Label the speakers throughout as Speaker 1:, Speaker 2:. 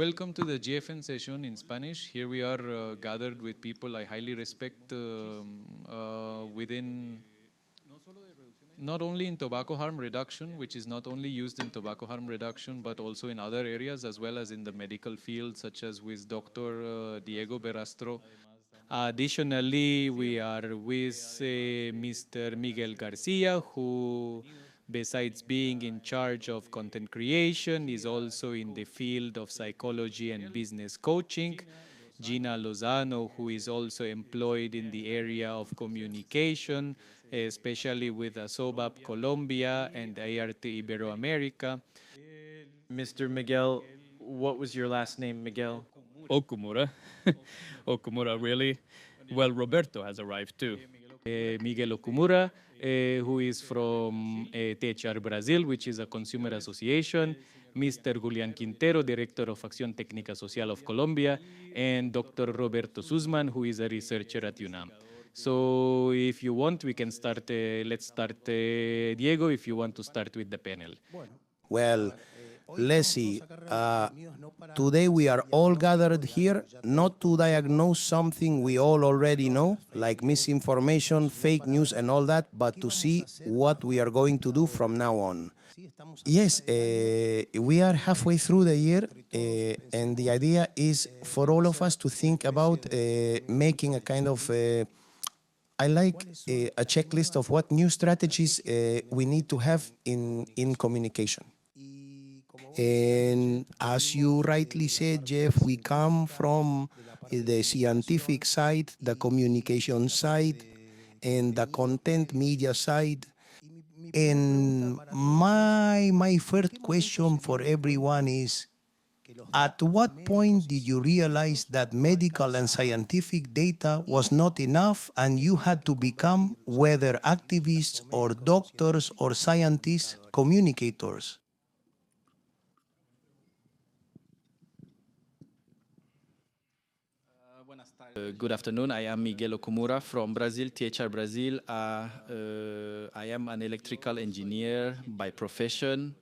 Speaker 1: welcome to the GFN session in Spanish. Here we are gathered with people I highly respect within not only in tobacco harm reduction, which is not only used in tobacco harm reduction, but also in other areas as well as in the medical field, such as with Dr. Diego Berastro. Additionally, we are with Mr. Miguel Garcia, who, besides being in charge of content creation, is also in the field of psychology and business coaching. Gina Lozano, who is also employed in the area of communication, especially with ASOBAP Colombia and ART Iberoamerica.
Speaker 2: Mr. Miguel, what was your last name, Miguel?
Speaker 3: Okumura. Okumura, really? Well, Roberto has arrived too.
Speaker 1: Miguel Okumura, who is from THR Brazil, which is a consumer association, Mr. Julián Quintero, Director of Acción Técnica Social of Colombia, and Dr. Roberto Sussman, who is a researcher at UNAM. So if you want, we can start, let's start, Diego, if you want to start with the panel.
Speaker 4: Well, let's see. Today we are all gathered here not to diagnose something we all already know, like misinformation, fake news, and all that, but to see what we are going to do from now on. Yes, we are halfway through the year, and the idea is for all of us to think about making a kind of I like a checklist of what new strategies we need to have in communication. And as you rightly said, Jeff, we come from the scientific side, the communication side, and the content media side. And my first question for everyone is, at what point did you realize that medical and scientific data was not enough and you had to become, whether activists or doctors or scientists, communicators?
Speaker 5: Good afternoon. I am Miguel Okumura from Brazil, THR Brazil. I am an electrical engineer by profession.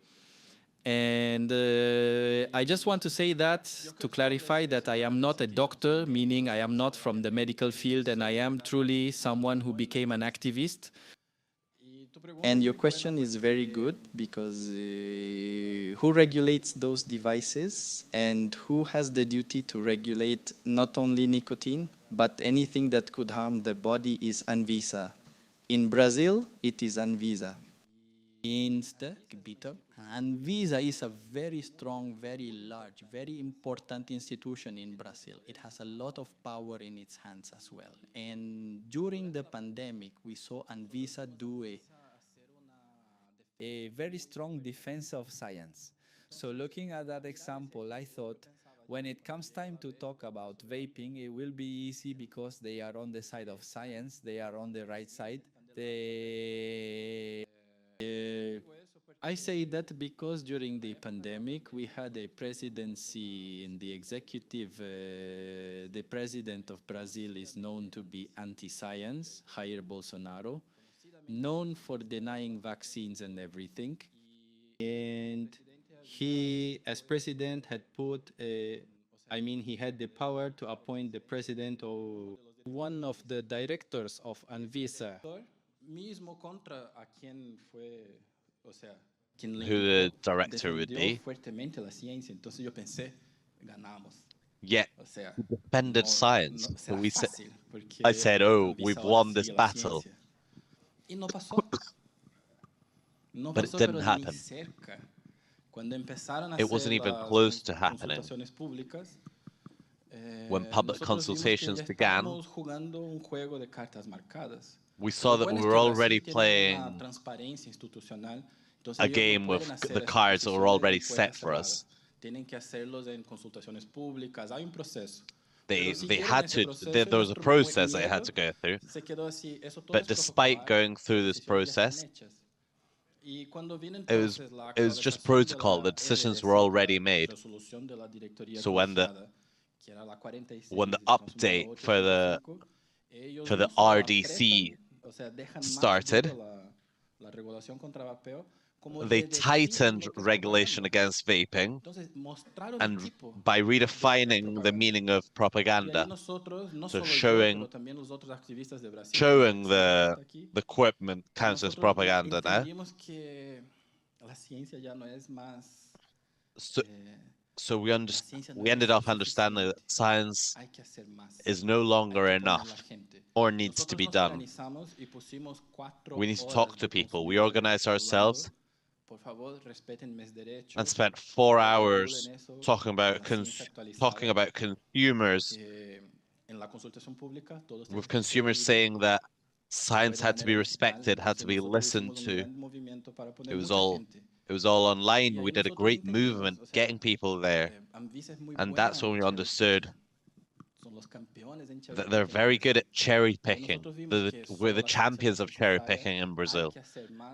Speaker 5: And I just want to say that, to clarify that I am not a doctor, meaning I am not from the medical field, and I am truly someone who became an activist. And your question is very good because who regulates those devices and who has the duty to regulate not only nicotine, but anything that could harm the body is Anvisa. In Brazil, it is Anvisa. Anvisa is a very strong, very large, very important institution in Brazil. It has a lot of power in its hands as well. And during the pandemic, we saw Anvisa do a very strong defense of science. So looking at that example, I thought when it comes time to talk about vaping, it will be easy because they are on the side of science, they are on the right side. I say that because during the pandemic, we had a presidency in the executive. The president of Brazil is known to be anti-science, Jair Bolsonaro, known for denying vaccines and everything. And he, as president, had he had the power to appoint the president or one of the directors of Anvisa.
Speaker 6: Who the director would be. Yet he defended science. So I said, oh, we've won this battle. But it didn't happen. It wasn't even close to happening. When public consultations began, we saw that we were already playing a game with the cards that were already set for us. They had to, there was a process they had to go through. But despite going through this process, it was just protocol. The decisions were already made. So when the update for the RDC started, they tightened regulation against vaping and by redefining the meaning of propaganda. So showing the equipment counts as propaganda now. So we ended up understanding that science is no longer enough or needs to be done. We need to talk to people. We organized ourselves and spent 4 hours talking about consumers, with consumers saying that science had to be respected, had to be listened to. It was all online. We did a great movement getting people there. And that's when we understood that they're very good at cherry picking. We're the champions of cherry picking in Brazil.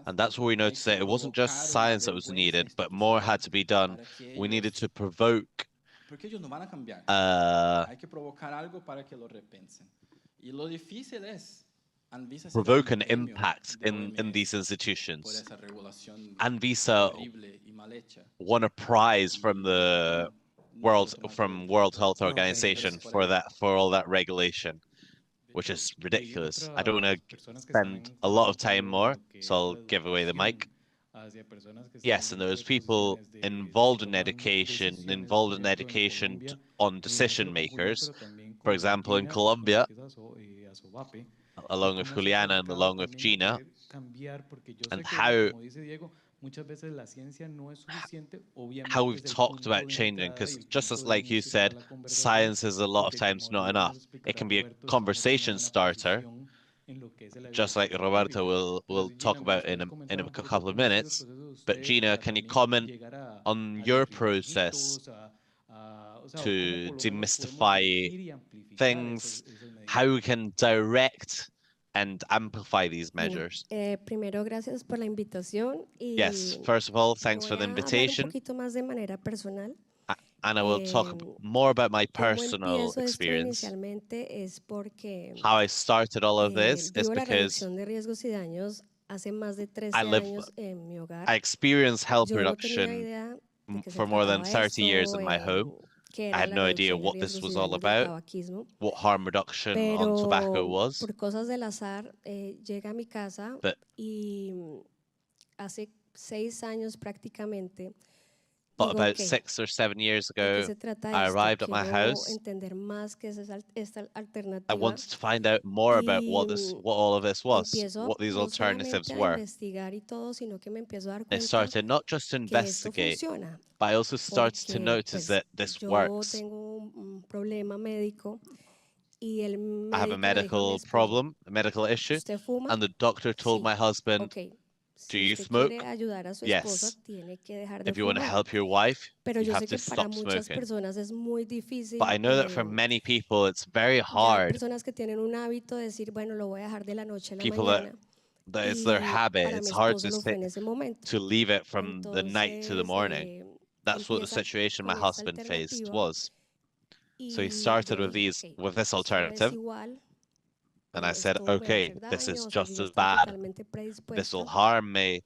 Speaker 6: And that's what we noticed, that it wasn't just science that was needed, but more had to be done. We needed to provoke an impact in these institutions. Anvisa won a prize from the World Health Organization for all that regulation, which is ridiculous. I don't want to spend a lot of time more, so I'll give away the mic. Yes, and there was people involved in education on decision makers. For example, in Colombia, along with Juliana and along with Gina, and how we've talked about changing, because just as like you said, science is a lot of times not enough. It can be a conversation starter, just like Roberto will talk about in a couple of minutes. But Gina, can you comment on your process to demystify things, how we can direct and amplify these measures?
Speaker 7: Primero, gracias por la invitación.
Speaker 6: Yes, first of all, thanks for the
Speaker 7: Voy a hablar un
Speaker 6: invitation.
Speaker 7: poquito más de manera personal.
Speaker 6: And I will talk more about my
Speaker 7: ¿Cómo
Speaker 6: personal
Speaker 7: empiezo esto
Speaker 6: experience.
Speaker 7: inicialmente? Es porque
Speaker 6: How I started all of this is
Speaker 7: vivo la
Speaker 6: because
Speaker 7: reducción de riesgos y daños hace más de 13
Speaker 6: I live-
Speaker 7: años en mi hogar.
Speaker 6: I experienced health
Speaker 7: Yo no tenía
Speaker 6: reduction
Speaker 7: idea de qué se
Speaker 6: for more than
Speaker 7: trataba
Speaker 6: 30 years
Speaker 7: esto,
Speaker 6: in my home.
Speaker 7: qué
Speaker 6: I
Speaker 7: era
Speaker 6: had
Speaker 7: la
Speaker 6: no idea
Speaker 7: reducción de
Speaker 6: what this
Speaker 7: riesgos
Speaker 6: was
Speaker 7: y
Speaker 6: all
Speaker 7: daños del
Speaker 6: about,
Speaker 7: tabaquismo.
Speaker 6: what harm reduction on tobacco
Speaker 7: Pero
Speaker 6: was.
Speaker 7: por cosas del azar, llega a mi casa
Speaker 6: But-
Speaker 7: y hace 6 años prácticamente
Speaker 6: But
Speaker 7: digo,
Speaker 6: about
Speaker 7: "Ok,
Speaker 6: 6 or 7 years
Speaker 7: ¿de qué
Speaker 6: ago,
Speaker 7: se trata
Speaker 6: I
Speaker 7: esto?
Speaker 6: arrived at my
Speaker 7: Quiero
Speaker 6: house.
Speaker 7: entender más qué es esta
Speaker 6: I
Speaker 7: alternativa.
Speaker 6: wanted to find out more about
Speaker 7: Y,
Speaker 6: what all of this was,
Speaker 7: Empiezo
Speaker 6: what these
Speaker 7: no
Speaker 6: alternatives
Speaker 7: solamente a
Speaker 6: were.
Speaker 7: investigar y todo, sino que me empiezo a dar
Speaker 6: I
Speaker 7: cuenta
Speaker 6: started not just to
Speaker 7: que esto
Speaker 6: investigate,
Speaker 7: funciona.
Speaker 6: but I also started to
Speaker 7: Porque
Speaker 6: notice
Speaker 7: pues,
Speaker 6: that this
Speaker 7: yo
Speaker 6: works.
Speaker 7: tengo un problema médico y el
Speaker 6: I have
Speaker 7: médico le dijo
Speaker 6: a
Speaker 7: a mi
Speaker 6: medical
Speaker 7: esposo,
Speaker 6: problem, a medical issue,
Speaker 7: ¿usted fuma?
Speaker 6: and the doctor told
Speaker 7: Sí.
Speaker 6: my husband,
Speaker 7: Ok,
Speaker 6: "Do
Speaker 7: si
Speaker 6: you
Speaker 7: usted
Speaker 6: smoke?
Speaker 7: quiere ayudar a su
Speaker 6: Yes.
Speaker 7: esposa, tiene que dejar de
Speaker 6: If you want to
Speaker 7: fumar.
Speaker 6: help your wife,
Speaker 7: Pero
Speaker 6: you
Speaker 7: yo
Speaker 6: have
Speaker 7: sé
Speaker 6: to
Speaker 7: que para
Speaker 6: stop
Speaker 7: muchas
Speaker 6: smoking."
Speaker 7: personas es muy difícil.
Speaker 6: But I know that for many people, it's very
Speaker 7: Ya hay
Speaker 6: hard.
Speaker 7: personas que tienen un hábito de decir, bueno, lo voy a dejar de la noche a la
Speaker 6: People
Speaker 7: mañana.
Speaker 6: That it's their
Speaker 7: Y
Speaker 6: habit.
Speaker 7: para mi
Speaker 6: It's hard
Speaker 7: esposo
Speaker 6: to
Speaker 7: lo fue en ese momento.
Speaker 6: to leave it from the night to the
Speaker 7: Entonces,
Speaker 6: morning. That's what the
Speaker 7: empieza
Speaker 6: situation my
Speaker 7: con esta
Speaker 6: husband faced
Speaker 7: alternativa
Speaker 6: was. So he
Speaker 7: y
Speaker 6: started
Speaker 7: yo
Speaker 6: with
Speaker 7: dije,
Speaker 6: with
Speaker 7: "Ok,
Speaker 6: this
Speaker 7: esto es
Speaker 6: alternative,
Speaker 7: igual,
Speaker 6: and I said,
Speaker 7: esto me va a
Speaker 6: okay,
Speaker 7: hacer
Speaker 6: this
Speaker 7: daño,
Speaker 6: is
Speaker 7: o sea, yo
Speaker 6: just
Speaker 7: ya
Speaker 6: as
Speaker 7: estaba
Speaker 6: bad.
Speaker 7: totalmente
Speaker 6: This will
Speaker 7: predispuesta".
Speaker 6: harm me.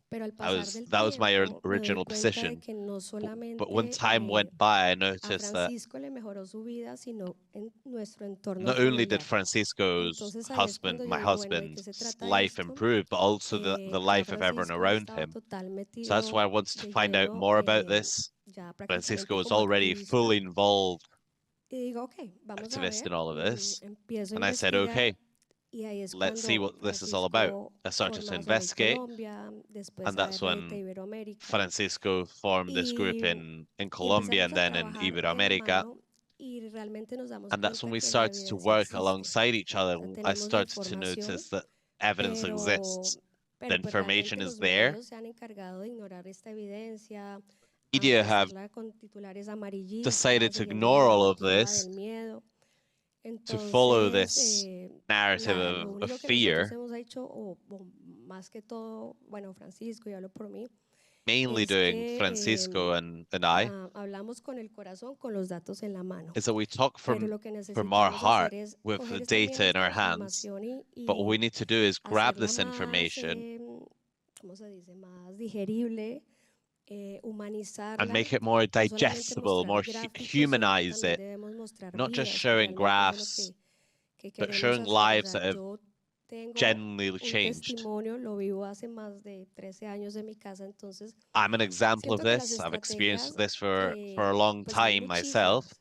Speaker 7: Pero al pasar del
Speaker 6: That was my
Speaker 7: tiempo, me doy
Speaker 6: original
Speaker 7: cuenta de
Speaker 6: position.
Speaker 7: que no solamente
Speaker 6: But when time went by, I
Speaker 7: a
Speaker 6: noticed that
Speaker 7: Francisco le mejoró su vida, sino en nuestro entorno
Speaker 6: not only did
Speaker 7: familiar.
Speaker 6: Francisco's
Speaker 7: Entonces ahí es
Speaker 6: husband,
Speaker 7: cuando yo
Speaker 6: my
Speaker 7: digo, bueno, ¿de qué
Speaker 6: husband's
Speaker 7: se trata
Speaker 6: life
Speaker 7: esto?
Speaker 6: improved, but also the
Speaker 7: Ya
Speaker 6: life of everyone
Speaker 7: Francisco
Speaker 6: around
Speaker 7: estaba
Speaker 6: him.
Speaker 7: total
Speaker 6: So that's why I
Speaker 7: metido
Speaker 6: wanted to
Speaker 7: de
Speaker 6: find out
Speaker 7: lleno,
Speaker 6: more about this.
Speaker 7: ya
Speaker 6: Francisco
Speaker 7: prácticamente
Speaker 6: was
Speaker 7: como
Speaker 6: already
Speaker 7: activista.
Speaker 6: fully involved,
Speaker 7: Y digo, ok, vamos a
Speaker 6: activist
Speaker 7: ver.
Speaker 6: in all of this.
Speaker 7: Empiezo a
Speaker 6: And I said,
Speaker 7: investigar,
Speaker 6: okay,
Speaker 7: y ahí es
Speaker 6: let's see
Speaker 7: cuando
Speaker 6: what this is all about.
Speaker 7: Francisco
Speaker 6: I started to
Speaker 7: forma Soleil
Speaker 6: investigate,
Speaker 7: Colombia, después
Speaker 6: and that's
Speaker 7: ART
Speaker 6: when
Speaker 7: Iberoamérica,
Speaker 6: Francisco formed this group
Speaker 7: y
Speaker 6: in Colombia
Speaker 7: empezamos
Speaker 6: and
Speaker 7: a
Speaker 6: then in
Speaker 7: trabajar de la
Speaker 6: Iberoamerica.
Speaker 7: mano, y realmente nos damos
Speaker 6: And that's when
Speaker 7: cuenta
Speaker 6: we
Speaker 7: que la
Speaker 6: started to
Speaker 7: evidencia
Speaker 6: work
Speaker 7: existe.
Speaker 6: alongside each other.
Speaker 7: O sea,
Speaker 6: I
Speaker 7: tenemos la
Speaker 6: started to
Speaker 7: información,
Speaker 6: notice that evidence
Speaker 7: pero,
Speaker 6: exists.
Speaker 7: pero
Speaker 6: The
Speaker 7: pues
Speaker 6: information
Speaker 7: realmente
Speaker 6: is
Speaker 7: los
Speaker 6: there.
Speaker 7: medios se han encargado de ignorar esta evidencia,
Speaker 6: Media have
Speaker 7: hacerla con titulares amarillistas,
Speaker 6: decided to
Speaker 7: leyendo
Speaker 6: ignore
Speaker 7: la
Speaker 6: all of
Speaker 7: narrativa
Speaker 6: this,
Speaker 7: del miedo.
Speaker 6: to follow
Speaker 7: Entonces,
Speaker 6: this narrative
Speaker 7: nada, lo
Speaker 6: of
Speaker 7: único que
Speaker 6: fear,
Speaker 7: nosotros hemos hecho, o más que todo, bueno, Francisco, y hablo por mí,
Speaker 6: mainly
Speaker 7: es
Speaker 6: doing
Speaker 7: que
Speaker 6: Francisco and I,
Speaker 7: hablamos con el corazón, con los datos en la mano.
Speaker 6: is that we talk
Speaker 7: Pero
Speaker 6: from
Speaker 7: lo que
Speaker 6: our
Speaker 7: necesitamos
Speaker 6: heart
Speaker 7: hacer es
Speaker 6: with
Speaker 7: coger
Speaker 6: the
Speaker 7: también
Speaker 6: data in
Speaker 7: esta
Speaker 6: our hands.
Speaker 7: información
Speaker 6: But what we need to do is grab
Speaker 7: hacerla
Speaker 6: this
Speaker 7: más,
Speaker 6: information
Speaker 7: ¿cómo se dice? Más digerible,
Speaker 6: and
Speaker 7: humanizarla,
Speaker 6: make it more
Speaker 7: no solamente
Speaker 6: digestible,
Speaker 7: mostrar
Speaker 6: more
Speaker 7: gráficos, sino
Speaker 6: humanize
Speaker 7: también
Speaker 6: it,
Speaker 7: debemos mostrar
Speaker 6: not just
Speaker 7: vidas, que
Speaker 6: showing
Speaker 7: realmente eso es
Speaker 6: graphs,
Speaker 7: que
Speaker 6: but
Speaker 7: queremos
Speaker 6: showing
Speaker 7: hacer. O
Speaker 6: lives
Speaker 7: sea,
Speaker 6: that have
Speaker 7: yo tengo
Speaker 6: genuinely
Speaker 7: un
Speaker 6: changed.
Speaker 7: testimonio, lo vivo hace más de 13 años en mi casa, entonces
Speaker 6: I'm an example of
Speaker 7: siento que las
Speaker 6: this. I've experienced
Speaker 7: estrategias,
Speaker 6: this for a long
Speaker 7: pues hay
Speaker 6: time myself.
Speaker 7: muchísimas,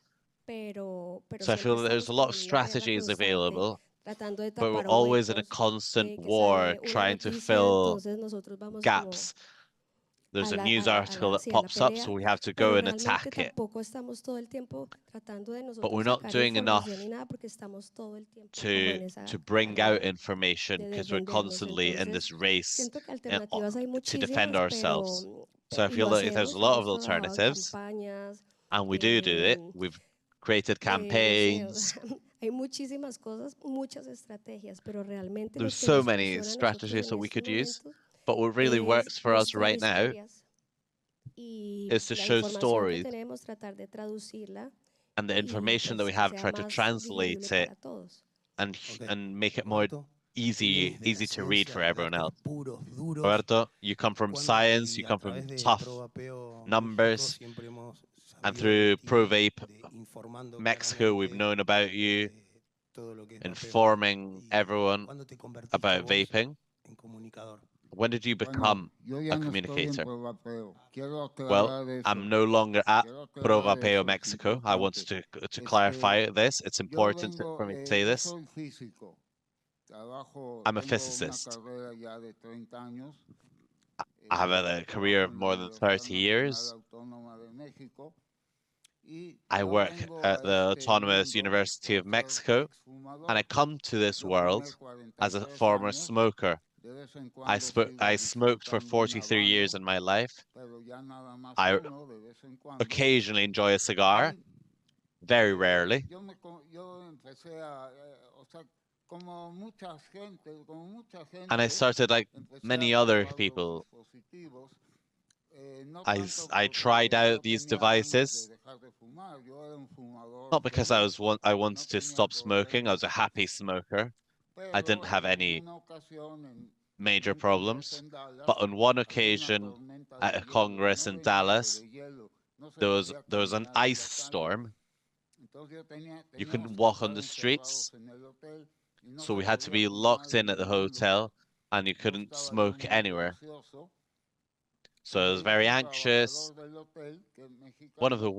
Speaker 7: pero
Speaker 6: So I
Speaker 7: siempre
Speaker 6: feel that there's
Speaker 7: estamos
Speaker 6: a lot
Speaker 7: como
Speaker 6: of
Speaker 7: en una guerra
Speaker 6: strategies
Speaker 7: constante,
Speaker 6: available,
Speaker 7: tratando de
Speaker 6: but we're
Speaker 7: tapar
Speaker 6: always in a
Speaker 7: huecos,
Speaker 6: constant
Speaker 7: que
Speaker 6: war
Speaker 7: sale una
Speaker 6: trying to
Speaker 7: noticia,
Speaker 6: fill
Speaker 7: entonces nosotros vamos como
Speaker 6: gaps. There's
Speaker 7: a
Speaker 6: a
Speaker 7: la,
Speaker 6: news
Speaker 7: a la, a
Speaker 6: article
Speaker 7: la,
Speaker 6: that
Speaker 7: sí, a la
Speaker 6: pops up, so
Speaker 7: pelea,
Speaker 6: we have to
Speaker 7: pero
Speaker 6: go and
Speaker 7: realmente
Speaker 6: attack it.
Speaker 7: tampoco estamos todo el tiempo tratando de
Speaker 6: But we're
Speaker 7: nosotros
Speaker 6: not
Speaker 7: sacar
Speaker 6: doing enough
Speaker 7: información ni nada, porque estamos todo el tiempo como en esa
Speaker 6: to bring out
Speaker 7: carrera
Speaker 6: information
Speaker 7: de
Speaker 6: because we're
Speaker 7: defendernos.
Speaker 6: constantly in
Speaker 7: Entonces,
Speaker 6: this race
Speaker 7: siento que alternativas hay
Speaker 6: to defend
Speaker 7: muchísimas,
Speaker 6: ourselves. So I
Speaker 7: y
Speaker 6: feel
Speaker 7: lo
Speaker 6: that if there's a
Speaker 7: hacemos,
Speaker 6: lot of
Speaker 7: hemos trabajado en
Speaker 6: alternatives,
Speaker 7: campañas,
Speaker 6: and we do it,
Speaker 7: em,
Speaker 6: we've created
Speaker 7: no sé, o
Speaker 6: campaigns.
Speaker 7: sea, hay muchísimas cosas, muchas estrategias, pero realmente
Speaker 6: There's
Speaker 7: lo que
Speaker 6: so
Speaker 7: nos
Speaker 6: many
Speaker 7: funciona a nosotros
Speaker 6: strategies
Speaker 7: en
Speaker 6: that we
Speaker 7: estos
Speaker 6: could use,
Speaker 7: momentos
Speaker 6: but what really
Speaker 7: es
Speaker 6: works for us
Speaker 7: mostrar
Speaker 6: right now
Speaker 7: historias y
Speaker 6: is to
Speaker 7: la
Speaker 6: show
Speaker 7: información que
Speaker 6: stories,
Speaker 7: tenemos, tratar de traducirla
Speaker 6: and the
Speaker 7: y
Speaker 6: information that
Speaker 7: pues
Speaker 6: we
Speaker 7: que
Speaker 6: have,
Speaker 7: sea
Speaker 6: try to
Speaker 7: más
Speaker 6: translate
Speaker 7: digerible
Speaker 6: it
Speaker 7: para todos.
Speaker 6: and
Speaker 4: Okay.
Speaker 6: and make it more
Speaker 4: Roberto, tú
Speaker 6: easy
Speaker 4: vienes de la
Speaker 6: to read
Speaker 4: ciencia,
Speaker 6: for
Speaker 4: de
Speaker 6: everyone
Speaker 4: datos
Speaker 6: else.
Speaker 4: puros, duros,
Speaker 6: Roberto, you come from science, you
Speaker 4: y a
Speaker 6: come from
Speaker 4: través de
Speaker 6: tough
Speaker 4: Provapeo México
Speaker 6: numbers,
Speaker 4: siempre hemos
Speaker 6: and
Speaker 4: sabido
Speaker 6: through
Speaker 4: de ti,
Speaker 6: ProVape
Speaker 4: informando
Speaker 6: Mexico, we've
Speaker 4: claramente
Speaker 6: known about you,
Speaker 4: todo lo que es vapeo.
Speaker 6: informing
Speaker 4: ¿Y
Speaker 6: everyone
Speaker 4: cuándo te convertiste
Speaker 6: about
Speaker 4: vos
Speaker 6: vaping.
Speaker 4: en comunicador?
Speaker 6: When did you become
Speaker 8: Yo
Speaker 6: a
Speaker 8: ya no estoy en
Speaker 6: communicator?
Speaker 8: Provapeo. Quiero
Speaker 6: Well,
Speaker 8: aclarar eso.
Speaker 6: I'm no longer at
Speaker 8: Quiero aclarar
Speaker 6: Provapeo
Speaker 8: eso, es
Speaker 6: Mexico. I wanted
Speaker 8: importante.
Speaker 6: to clarify this. It's
Speaker 8: Yo
Speaker 6: important
Speaker 8: vengo,
Speaker 6: for me to say
Speaker 8: yo
Speaker 6: this.
Speaker 8: soy físico. Trabajo,
Speaker 6: I'm a
Speaker 8: tengo una
Speaker 6: physicist.
Speaker 8: carrera ya de 30 años.
Speaker 6: I have a career of more than 30 years. I work at the Autonomous University of Mexico, and I come to this world as a former smoker. I smoked for 43 years in my life. I occasionally enjoy a cigar, very rarely. And I started like many other people. I tried out these devices, not because I wanted to stop smoking. I was a happy smoker. I didn't have any major problems. But on one occasion at a congress in Dallas, there was an ice storm. You couldn't walk on the streets, so we had to be locked in at the hotel, and you couldn't smoke anywhere. So I was very anxious. One of the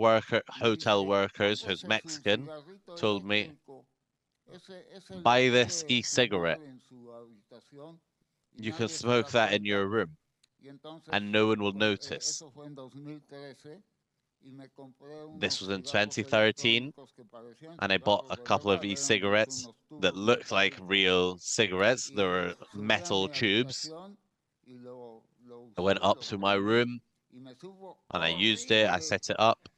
Speaker 6: hotel workers, who's Mexican, told me, buy this e-cigarette. You can smoke that in your room, and no one will notice. This was in 2013, and I bought a couple of e-cigarettes that looked like real cigarettes. They were metal tubes. I went up to my room, and I used it. I set it up,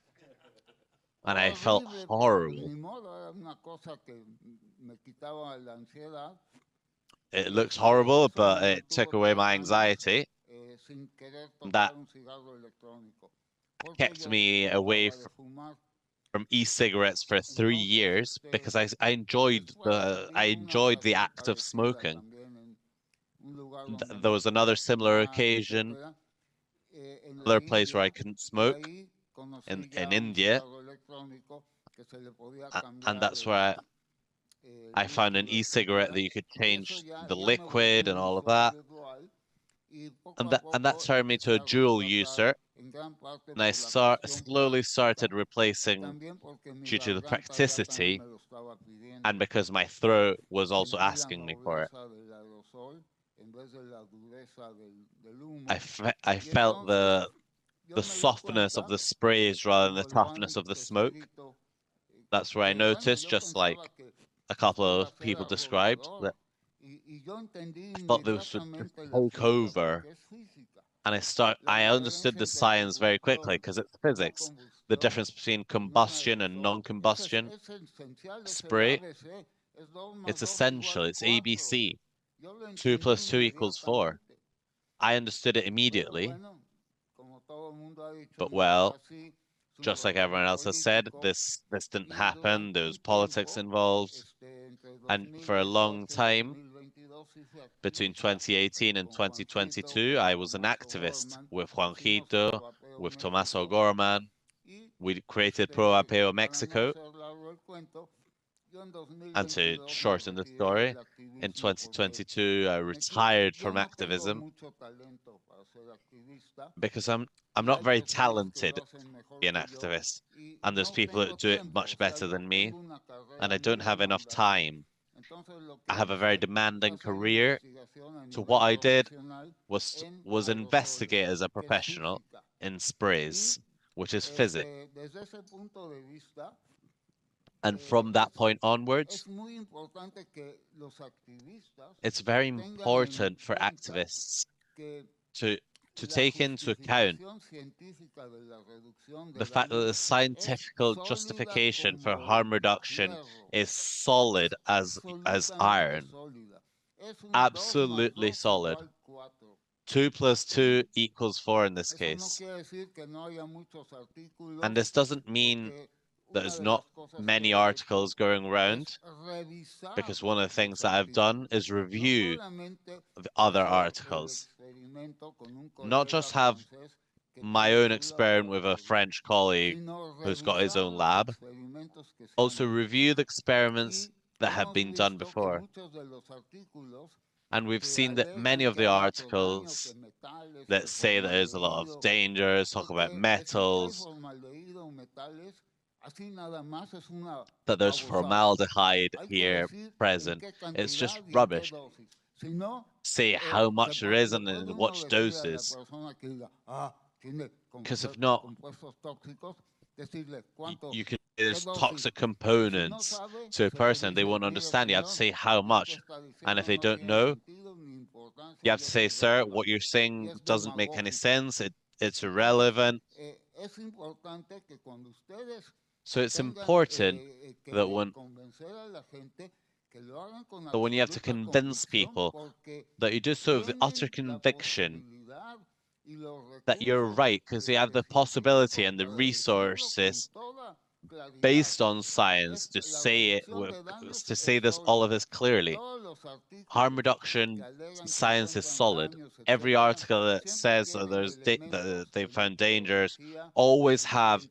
Speaker 6: and I felt horrible. It looks horrible, but it took away my anxiety. That kept me away from e-cigarettes for 3 years because I enjoyed the act of smoking. There was another similar occasion, another place where I couldn't smoke in India, and that's where I found an e-cigarette that you could change the liquid and all of that. And that turned me to a dual user, and I slowly started replacing due to the practicity and because my throat was also asking me for it. I felt the softness of the sprays rather than the toughness of the smoke. That's where I noticed, just like a couple of people described, that I thought this would take over. And I understood the science very quickly because it's physics. The difference between combustion and non-combustion spray, it's essential. It's ABC. 2 + 2 = 4. I understood it immediately. But well, just like everyone else has said, this didn't happen. There was politics involved. And for a long time, Between 2018 and 2022, I was an activist with Juanjito, with Tomaso Gorman. We created Pro Apeo Mexico. And to shorten the story, in 2022, I retired from activism because I'm not very talented to be an activist, and there's people that do it much better than me, and I don't have enough time. I have a very demanding career, so what I did was investigate as a professional in SPRIS, which is physics. And from that point onwards, it's very important for activists to take into account the fact that the scientific justification for harm reduction is solid as iron. Absolutely solid. 2 + 2 = 4 in this case. And this doesn't mean there's not many articles going around, because one of the things that I've done is review the other articles. Not just have my own experiment with a French colleague who's got his own lab, also review the experiments that have been done before. And we've seen that many of the articles that say that there's a lot of dangers, talk about metals, that there's formaldehyde here present. It's just rubbish. Say how much there is and in what doses. Because if not, you can there's toxic components to a person. They won't understand. You have to say how much. And if they don't know, you have to say, sir, what you're saying doesn't make any sense. It's irrelevant. So it's important that when you have to convince people that you do so with the utter conviction that you're right, because you have the possibility and the resources based on science to say all of this clearly. Harm reduction science is solid. Every article that says that that they found dangers always have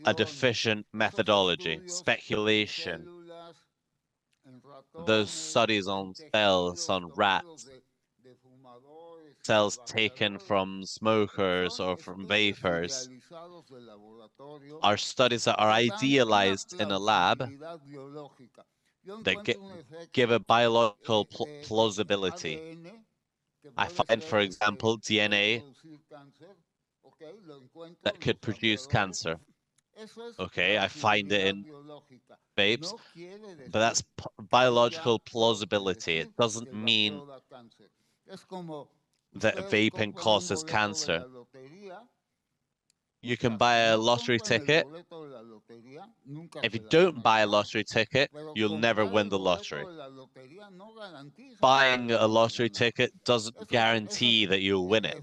Speaker 6: a deficient methodology, speculation. Those studies on cells, on rats, cells taken from smokers or from vapors, are studies that are idealized in a lab that give a biological plausibility. I find, for example, DNA that could produce cancer. Okay, I find it in vapes, but that's biological plausibility. It doesn't mean that vaping causes cancer. You can buy a lottery ticket. If you don't buy a lottery ticket, you'll never win the lottery. Buying a lottery ticket doesn't guarantee that you'll win it.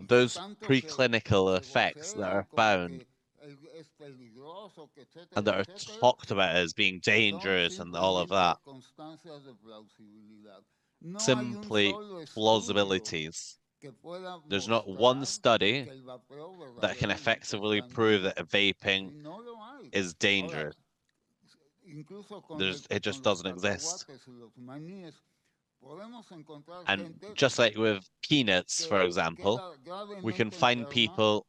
Speaker 6: Those preclinical effects that are found and that are talked about as being dangerous and all of that, simply plausibilities. There's not one study that can effectively prove that vaping is dangerous. It just doesn't exist. And just like with peanuts, for example, we can find people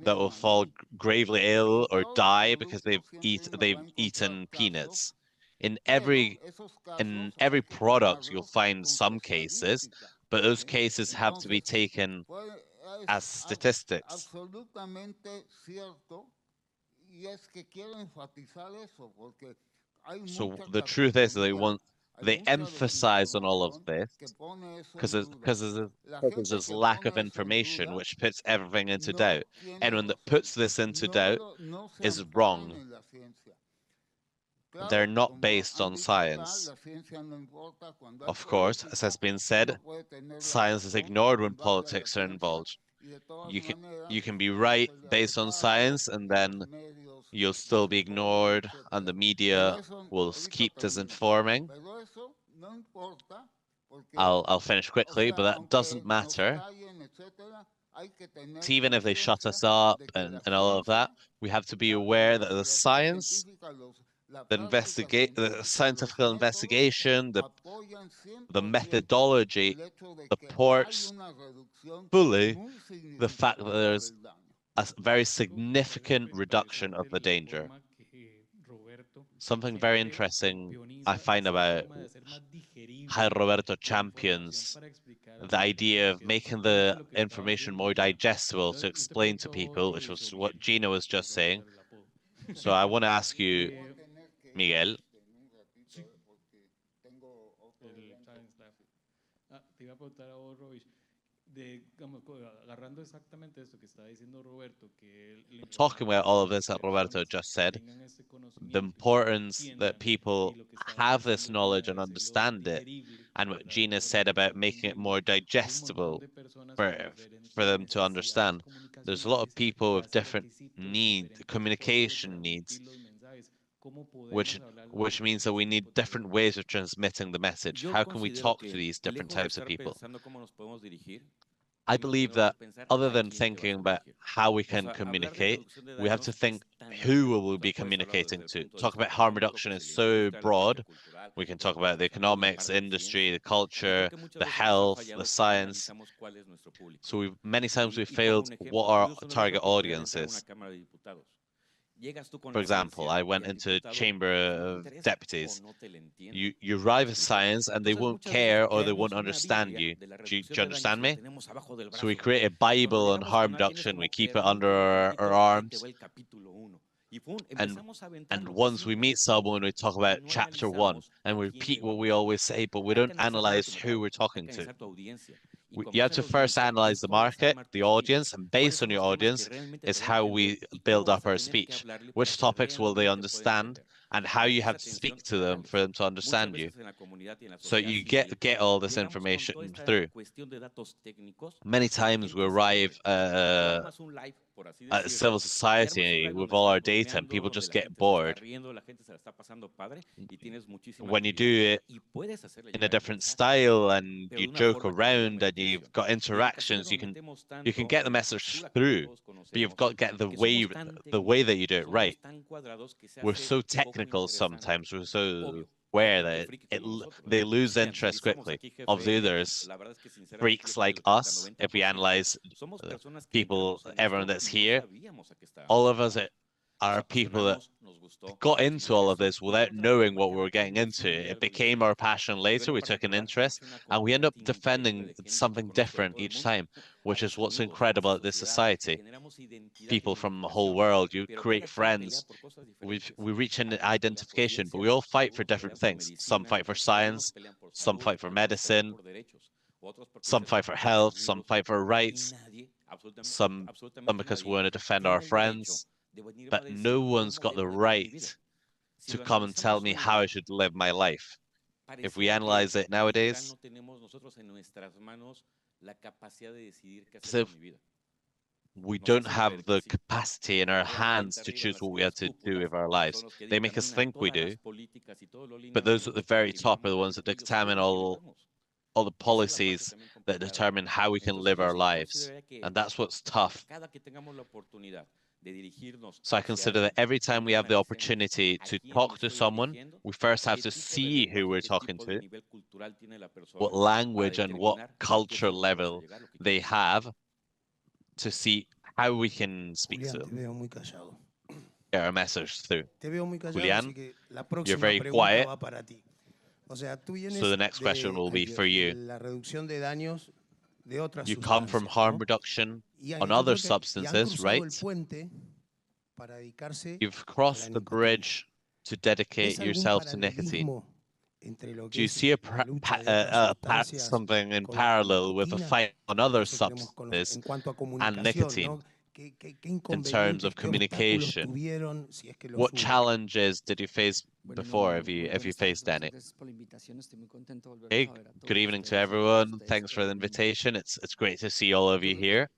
Speaker 6: that will fall gravely ill or die because they've eaten peanuts. In every product, you'll find some cases, but those cases have to be taken as statistics. So the truth is they emphasize on all of this because there's this lack of information which puts everything into doubt. Anyone that puts this into doubt is wrong. They're not based on science. Of course, as has been said, science is ignored when politics are involved. You can be right based on science, and then you'll still be ignored, and the media will keep disinforming. I'll finish quickly, but that doesn't matter. Even if they shut us up and all of that, we have to be aware that the science, the scientific investigation, the methodology supports fully the fact that there's a very significant reduction of the danger. Something very interesting I find about how Roberto champions the idea of making the information more digestible to explain to people, which was what Gina was just saying. So I want to ask you, Miguel. Talking about all of this that Roberto just said, the importance that people have this knowledge and understand it, and what Gina said about making it more digestible for them to understand. There's a lot of people with different communication needs, which means that we need different ways of transmitting the message. How can we talk to these different types of people? I believe that other than thinking about how we can communicate, we have to think who will we be communicating to. Talk about harm reduction is so broad. We can talk about the economics, the industry, the culture, the health, the science. So many times we've failed what our target audience is. For example, I went into Chamber of Deputies. You arrive at science and they won't care or they won't understand you. Do you understand me? So we create a Bible on harm reduction. We keep it under our arms. And once we meet someone, we talk about chapter 1 and we repeat what we always say, but we don't analyze who we're talking to. You have to first analyze the market, the audience, and based on your audience is how we build up our speech. Which topics will they understand, and how you have to speak to them for them to understand you. So you get all this information through. Many times we arrive at civil society with all our data and people just get bored. When you do it in a different style and you joke around and you've got interactions, you can get the message through, but you've got to get the way that you do it right. We're so technical sometimes, we're so aware that they lose interest quickly. Obviously, there's freaks like us. If we analyze people, everyone that's here, all of us are people that got into all of this without knowing what we were getting into. It became our passion later. We took an interest and we end up defending something different each time, which is what's incredible at this society. People from the whole world, you create friends. We reach an identification, but we all fight for different things. Some fight for science, some fight for medicine, some fight for health, some fight for rights, some because we want to defend our friends. But no one's got the right to come and tell me how I should live my life. If we analyze it nowadays, so we don't have the capacity in our hands to choose what we have to do with our lives. They make us think we do, but those at the very top are the ones that determine all the policies that determine how we can live our lives. And that's what's tough. So I consider that every time we have the opportunity to talk to someone, we first have to see who we're talking to, what language and what culture level they have, to see how we can speak to them, get our message through. Julian, you're very quiet. So the next question will be for you. You come from harm reduction on other substances, right? You've crossed the bridge to dedicate yourself to nicotine. Do you see something in parallel with a fight on other substances and nicotine in terms of communication? What challenges did you face before, if you faced any? Okay, good evening to everyone. Thanks for the invitation. It's great to see all of you here.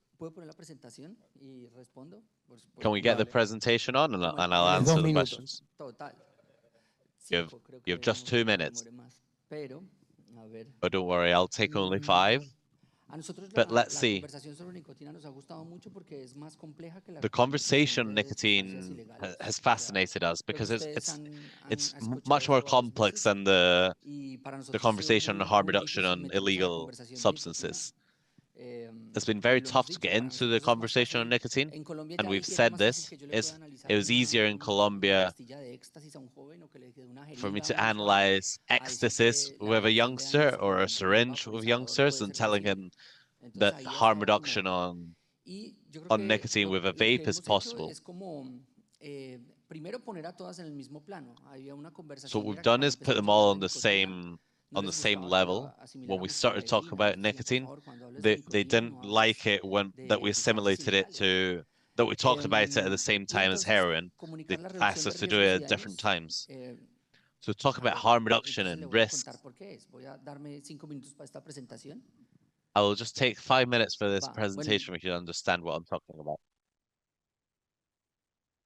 Speaker 6: Can we get the presentation on and I'll
Speaker 4: Tienes
Speaker 6: answer
Speaker 4: 2
Speaker 6: the
Speaker 4: minutos.
Speaker 6: questions?
Speaker 9: Total.
Speaker 6: You have,
Speaker 9: Cinco, creo
Speaker 6: you have
Speaker 9: que
Speaker 6: just
Speaker 9: no
Speaker 6: 2
Speaker 9: me
Speaker 6: minutes.
Speaker 9: demore más. Pero, a ver.
Speaker 6: But don't worry, I'll take only 5.
Speaker 9: A nosotros
Speaker 6: But let's
Speaker 9: la
Speaker 6: see.
Speaker 9: conversación sobre nicotina nos ha gustado mucho porque es más compleja que la
Speaker 6: The conversation on nicotine has fascinated us because it's much more complex than the conversation on harm reduction on illegal substances. It's been very tough to get into the conversation on nicotine, and we've said this. It was easier in Colombia for me to analyze ecstasies with a youngster or a syringe with youngsters than telling him that harm reduction on nicotine with a vape is possible. So what we've done is put them all on the same level. When we started talking about nicotine, they didn't like it when that we assimilated it to that we talked about it at the same time as heroin. They asked us to do it at different times. So talk about harm reduction and risk. I will just take 5 minutes for this presentation if you understand what I'm talking about.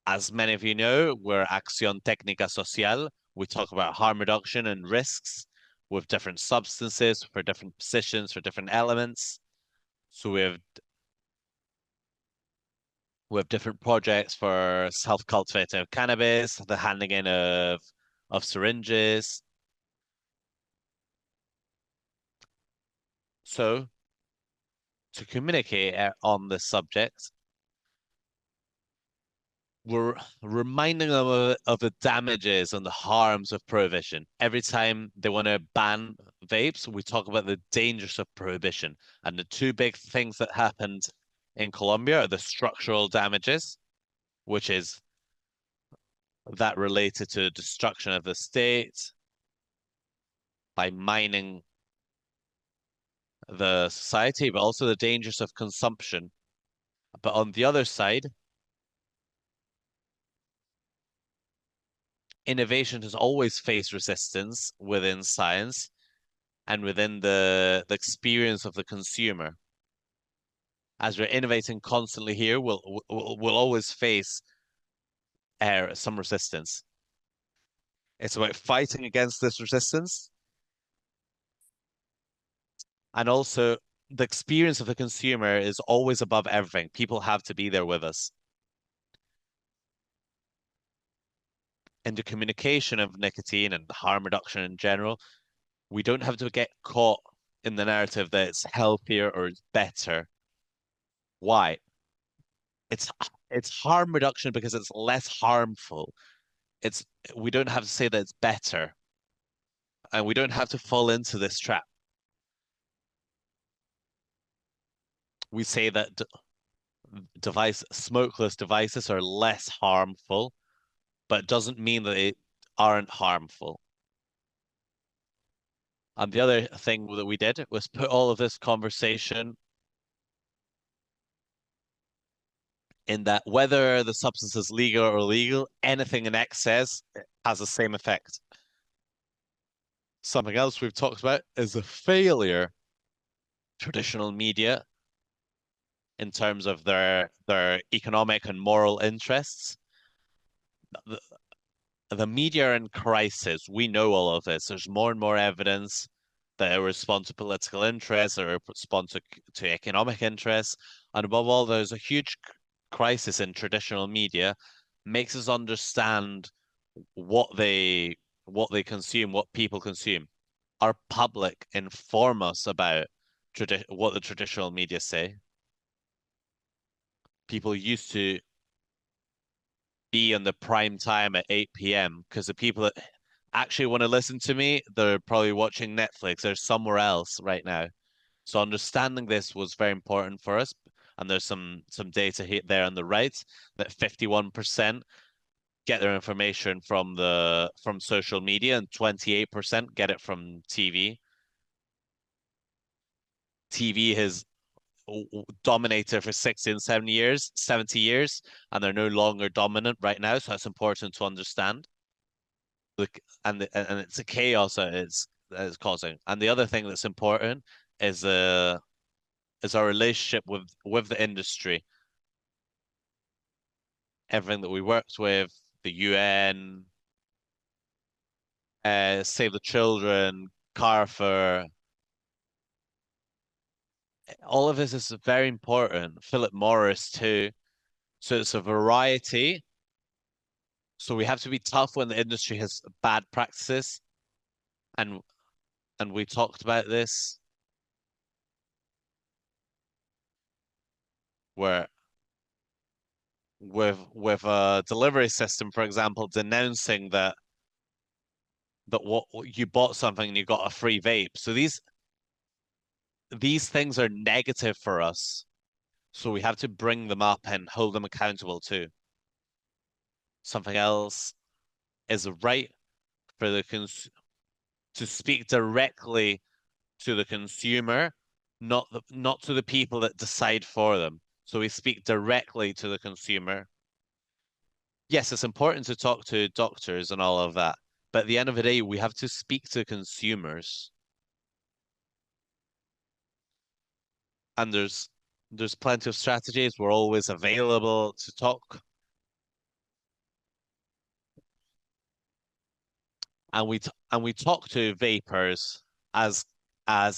Speaker 6: As many of you know, we're Acción Técnica Social. We talk about harm reduction and risks with different substances, for different positions, for different elements. So we have different projects for self-cultivating of cannabis, the handing in of syringes. So to communicate on this subject, we're reminding them of the damages and the harms of prohibition. Every time they want to ban vapes, we talk about the dangers of prohibition. And the 2 big things that happened in Colombia are the structural damages, which is that related to destruction of the state by mining the society, but also the dangers of consumption. But on the other side, innovation has always faced resistance within science and within the experience of the consumer. As we're innovating constantly here, we'll always face some resistance. It's about fighting against this resistance. And also, the experience of the consumer is always above everything. People have to be there with us. In the communication of nicotine and harm reduction in general, we don't have to get caught in the narrative that it's healthier or it's better. Why? It's harm reduction because it's less harmful. We don't have to say that it's better. And we don't have to fall into this trap. We say that smokeless devices are less harmful, but it doesn't mean that they aren't harmful. And the other thing that we did was put all of this conversation in that whether the substance is legal or illegal, anything in excess has the same effect. Something else we've talked about is the failure of traditional media in terms of their economic and moral interests. The media are in crisis. We know all of this. There's more and more evidence that they respond to political interests or respond to economic interests. And above all, there's a huge crisis in traditional media, makes us understand what they consume, what people consume. Our public inform us about what the traditional media say. People used to be on the prime time at 8 p.m. because the people that actually want to listen to me, they're probably watching Netflix. They're somewhere else right now. So understanding this was very important for us. And there's some data there on the right that 51% get their information from social media and 28% get it from TV. TV has dominated for 60 and 70 years, and they're no longer dominant right now. So that's important to understand. And it's a chaos that it's causing. And the other thing that's important is our relationship with the industry. everything that we worked with, the UN, Save the Children, Carrefour, all of this is very important. Philip Morris too. So it's a variety. So we have to be tough when the industry has bad practices. And we talked about this, where with a delivery system, for example, denouncing that what you bought something and you got a free vape. So these things are negative for us. So we have to bring them up and hold them accountable too. Something else is a right for the to speak directly to the consumer, not to the people that decide for them. So we speak directly to the consumer. Yes, it's important to talk to doctors and all of that, but at the end of the day, we have to speak to consumers. And there's plenty of strategies. We're always available to talk. And we talk to vapers as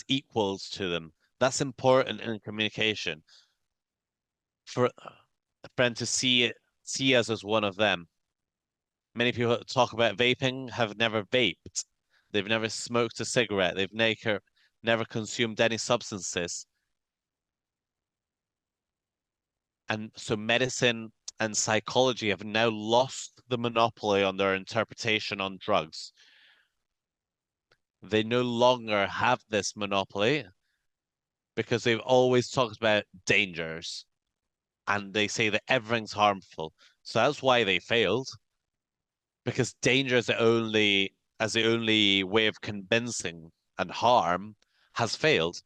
Speaker 6: equals to them. That's important in communication. For a friend to see us as one of them. Many people that talk about vaping have never vaped. They've never smoked a cigarette. They've never consumed any substances. And so medicine and psychology have now lost the monopoly on their interpretation on drugs. They no longer have this monopoly because they've always talked about dangers, and they say that everything's harmful. So that's why they failed, because danger is the only way of convincing, and harm has failed.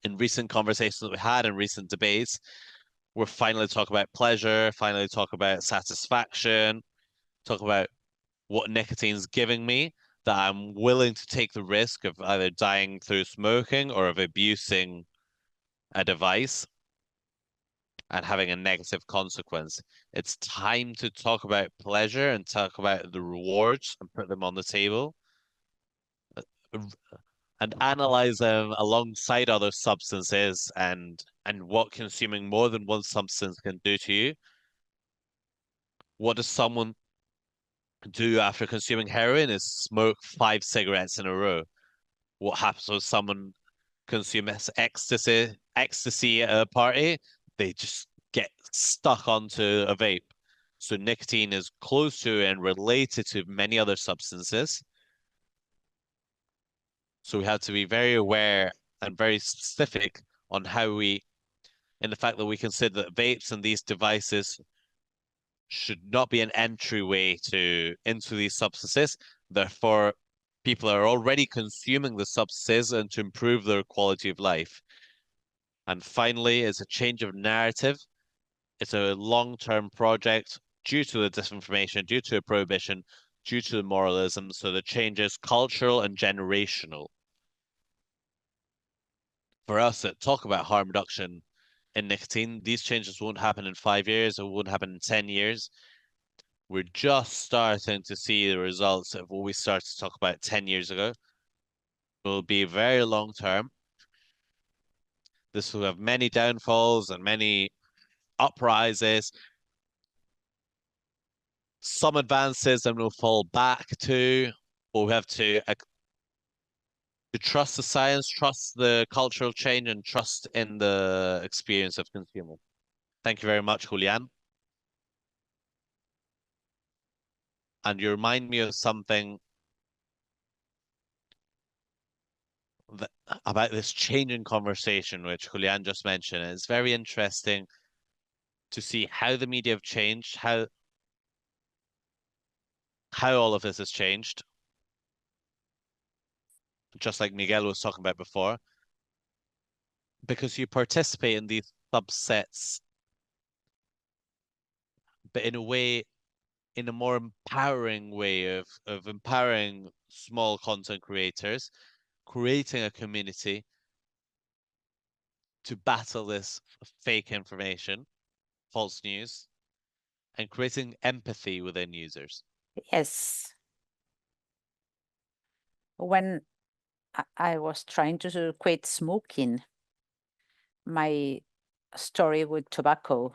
Speaker 6: In recent conversations that we had, in recent debates, we're finally talking about pleasure, finally talk about satisfaction, talk about what nicotine's giving me, that I'm willing to take the risk of either dying through smoking or of abusing a device and having a negative consequence. It's time to talk about pleasure and talk about the rewards and put them on the table and analyze them alongside other substances and what consuming more than one substance can do to you. What does someone do after consuming heroin is smoke 5 cigarettes in a row. What happens when someone consumes ecstasy at a party? They just get stuck onto a vape. So nicotine is close to and related to many other substances. So we have to be very aware and very specific on how in the fact that we consider that vapes and these devices should not be an entryway into these substances. Therefore, people are already consuming the substances and to improve their quality of life. And finally, it's a change of narrative. It's a long-term project due to the disinformation, due to prohibition, due to the moralism. So the change is cultural and generational. For us that talk about harm reduction in nicotine, these changes won't happen in 5 years, it won't happen in 10 years. We're just starting to see the results of what we started to talk about 10 years ago. It will be very long term. This will have many downfalls and many uprises. Some advances and we'll fall back to, but we have to trust the science, trust the cultural change, and trust in the experience of consumers. Thank you very much, Julian. And you remind me of something about this change in conversation, which Julian just mentioned. It's very interesting to see how the media have changed, how all of this has changed. Just like Miguel was talking about before, because you participate in these subsets, but in a way, in a more empowering way of empowering small content creators, creating a community to battle this fake information, false news. and creating empathy within users.
Speaker 10: Yes. When I was trying to quit smoking, my story with tobacco,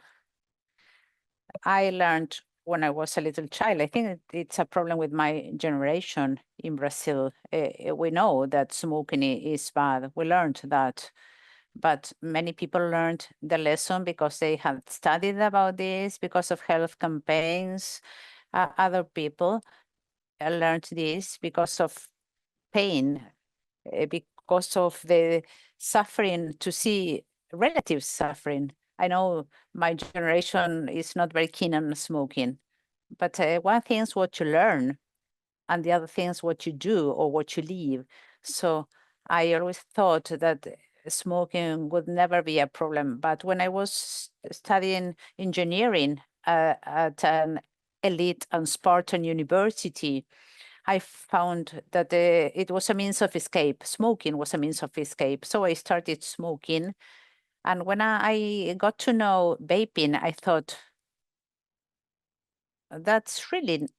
Speaker 10: I learned when I was a little child. I think it's a problem with my generation in Brazil. We know that smoking is bad. We learned that. But many people learned the lesson because they had studied about this, because of health campaigns. Other people learned this because of pain, because of the suffering, to see relatives suffering. I know my generation is not very keen on smoking, but one thing is what you learn, and the other thing is what you do or what you leave. So I always thought that smoking would never be a problem. But when I was studying engineering at an elite and Spartan university, I found that it was a means of escape. Smoking was a means of escape. So I started smoking. And when I got to know vaping, I thought, that's really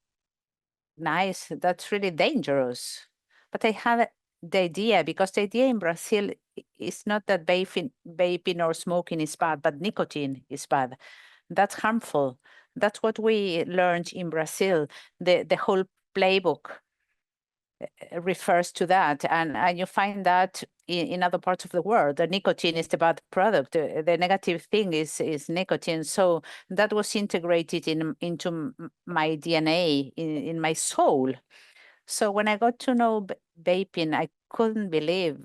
Speaker 10: nice. That's really dangerous. But I had the idea, because the idea in Brazil is not that vaping or smoking is bad, but nicotine is bad. That's harmful. That's what we learned in Brazil. The whole playbook refers to that, and you find that in other parts of the world. The nicotine is the bad product. The negative thing is nicotine. So that was integrated into my DNA, in my soul. So when I got to know vaping, I couldn't believe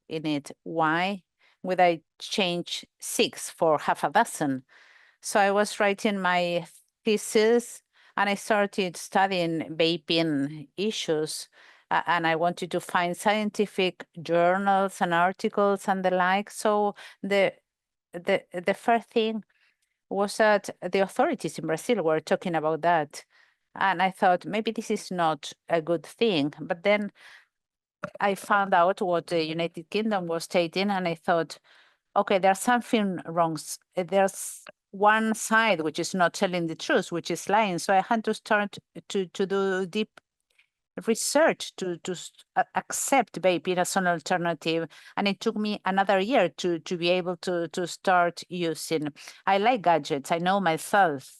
Speaker 10: in it. Why would I change 6 for half a dozen? So I was writing my thesis and I started studying vaping issues. And I wanted to find scientific journals and articles and the like. So the first thing was that the authorities in Brazil were talking about that. And I thought maybe this is not a good thing. But then I found out what the United Kingdom was stating, and I thought, okay, there's something wrong. There's one side which is not telling the truth, which is lying. So I had to start to do deep research to accept vaping as an alternative. And it took me another year to be able to start using. I like gadgets. I know myself.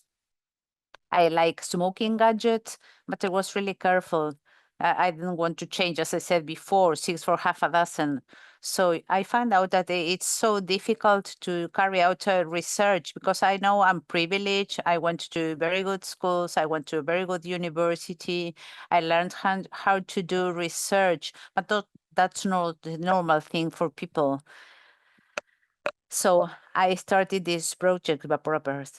Speaker 10: I like smoking gadgets, but I was really careful. I didn't want to change, as I said before, 6 for half a dozen. So I found out that it's so difficult to carry out research, because I know I'm privileged. I went to very good schools. I went to a very good university. I learned how to do research, but that's not the normal thing for people. So I started this project, Vaporopers.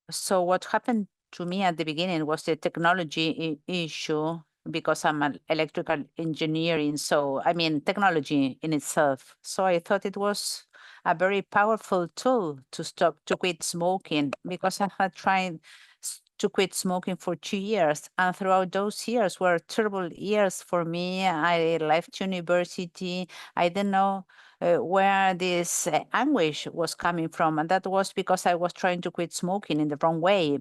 Speaker 10: So what happened to me at the beginning was the technology issue, because I'm an electrical engineering. So, I mean, technology in itself. So I thought it was a very powerful tool to quit smoking, because I had tried to quit smoking for 2 years. And throughout those years were terrible years for me. I left university. I didn't know where this anguish was coming from. And that was because I was trying to quit smoking in the wrong way.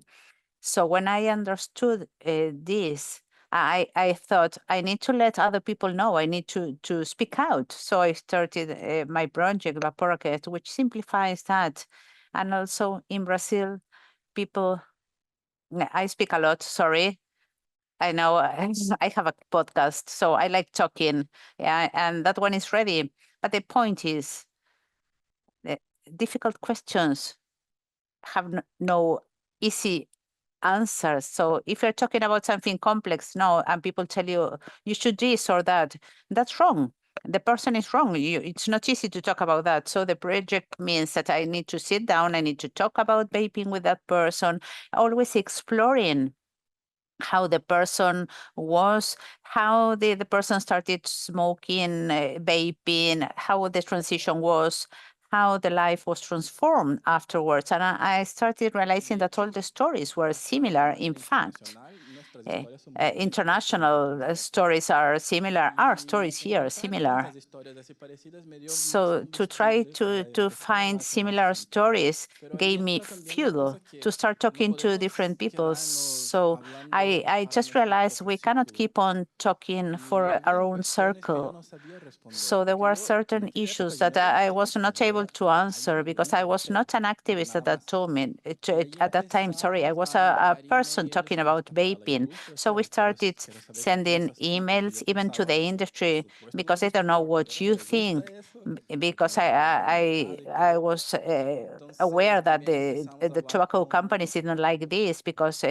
Speaker 10: So when I understood this, I thought I need to let other people know. I need to speak out. So I started my project, Vaporocket, which simplifies that. And also in Brazil, people, I speak a lot, sorry. I know I have a podcast, so I like talking. Yeah, and that one is ready. But the point is, difficult questions have no easy answers. So if you're talking about something complex, no, and people tell you you should this or that, that's wrong. The person is wrong. It's not easy to talk about that. So the project means that I need to sit down, I need to talk about vaping with that person, always exploring how the person was, how the person started smoking, vaping, how the transition was, how the life was transformed afterwards. And I started realizing that all the stories were similar. In fact, international stories are similar. Our stories here are similar. So to try to find similar stories gave me fuel to start talking to different people. So I just realized we cannot keep on talking for our own circle. So there were certain issues that I was not able to answer because I was not an activist at that time. Sorry, I was a person talking about vaping. So we started sending emails even to the industry because I don't know what you think. Because I was aware that the tobacco companies didn't like this because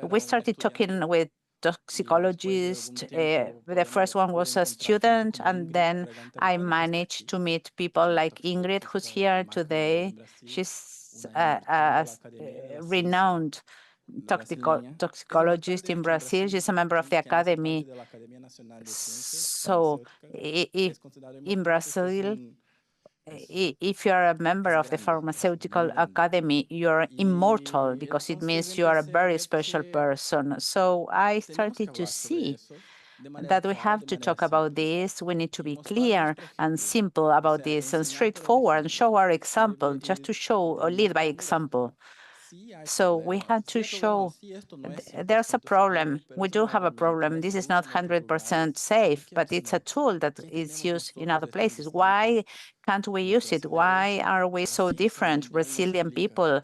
Speaker 10: we started talking with toxicologist. The first one was a student, and then I managed to meet people like Ingrid, who's here today. She's a renowned toxicologist in Brazil. She's a member of the academy. So in Brazil, if you are a member of the pharmaceutical academy, you're immortal because it means you are a very special person. So I started to see that we have to talk about this. We need to be clear and simple about this and straightforward and show our example, just to show or lead by example. So we had to show there's a problem. We do have a problem. This is not 100% safe, but it's a tool that is used in other places. Why can't we use it? Why are we so different, Brazilian people?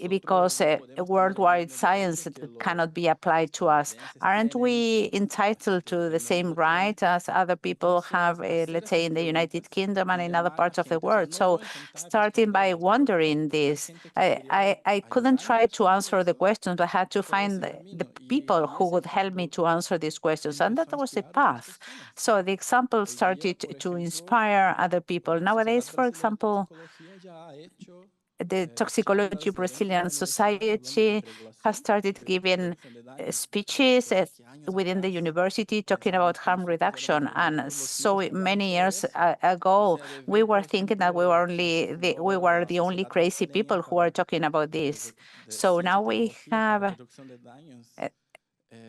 Speaker 10: Because worldwide science cannot be applied to us. Aren't we entitled to the same right as other people have, let's say, in the United Kingdom and in other parts of the world? So starting by wondering this, I couldn't try to answer the questions, but I had to find the people who would help me to answer these questions. And that was the path. So the example started to inspire other people. Nowadays, for example, the Toxicology Brazilian Society has started giving speeches within the university talking about harm reduction. And so many years ago, we were thinking that we were the only crazy people who are talking about this. So now we have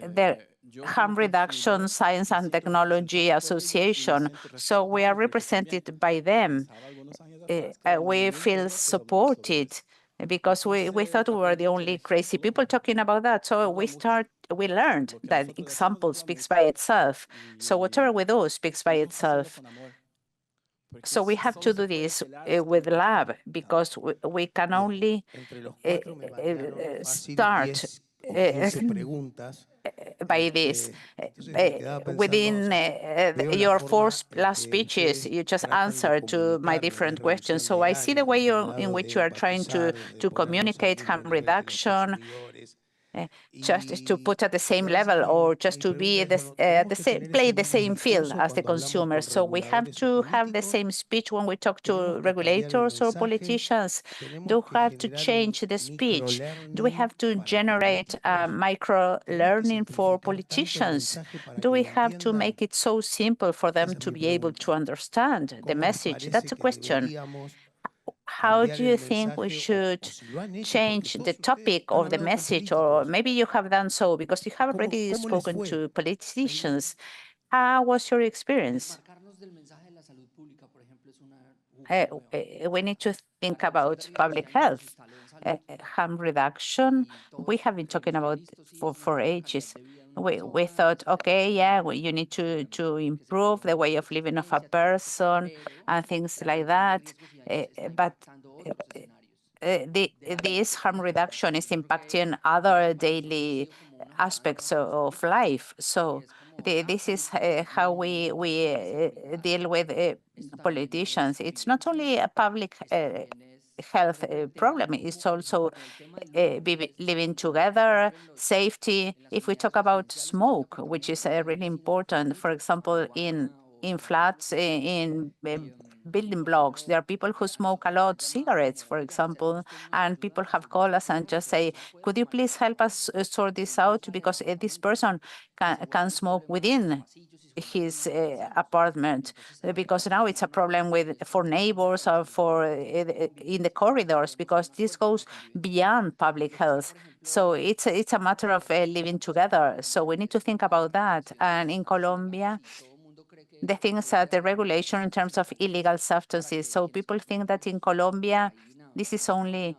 Speaker 10: the Harm Reduction Science and Technology Association. So we are represented by them. We feel supported because we thought we were the only crazy people talking about that. So we learned that example speaks by itself. So whatever we do speaks by itself. So we have to do this with lab because we can only start by this. Within your four last speeches, you just answered to my different questions. So I see the way in which you are trying to communicate harm reduction, just to put at the same level or just to be play the same field as the consumer. So we have to have the same speech when we talk to regulators or politicians. Do we have to change the speech? Do we have to generate micro learning for politicians? Do we have to make it so simple for them to be able to understand the message? That's a question. How do you think we should change the topic of the message? Or maybe you have done so because you have already spoken to politicians. How was your experience? We need to think about public health. Harm reduction, we have been talking about for ages. We thought, okay, yeah, you need to improve the way of living of a person and things like that. But this harm reduction is impacting other daily aspects of life. So this is how we deal with politicians. It's not only a public health problem. It's also living together, safety. If we talk about smoke, which is really important, for example, in flats, in building blocks. There are people who smoke a lot cigarettes, for example, and people have called us and just say, could you please help us sort this out? Because this person can smoke within his apartment, because now it's a problem for neighbors or for in the corridors, because this goes beyond public health. So it's a matter of living together. So we need to think about that. And in Colombia, the things are the regulation in terms of illegal substances. So people think that in Colombia, this is only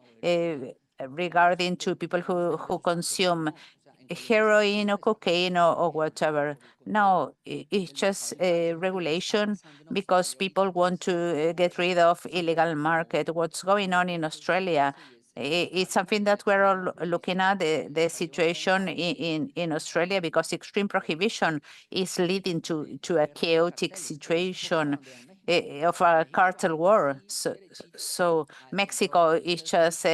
Speaker 10: regarding to people who consume heroin or cocaine or whatever. No, it's just a regulation because people want to get rid of illegal market. What's going on in Australia? It's something that we're all looking at, the situation in Australia, because extreme prohibition is leading to a chaotic situation of a cartel war. So Mexico is just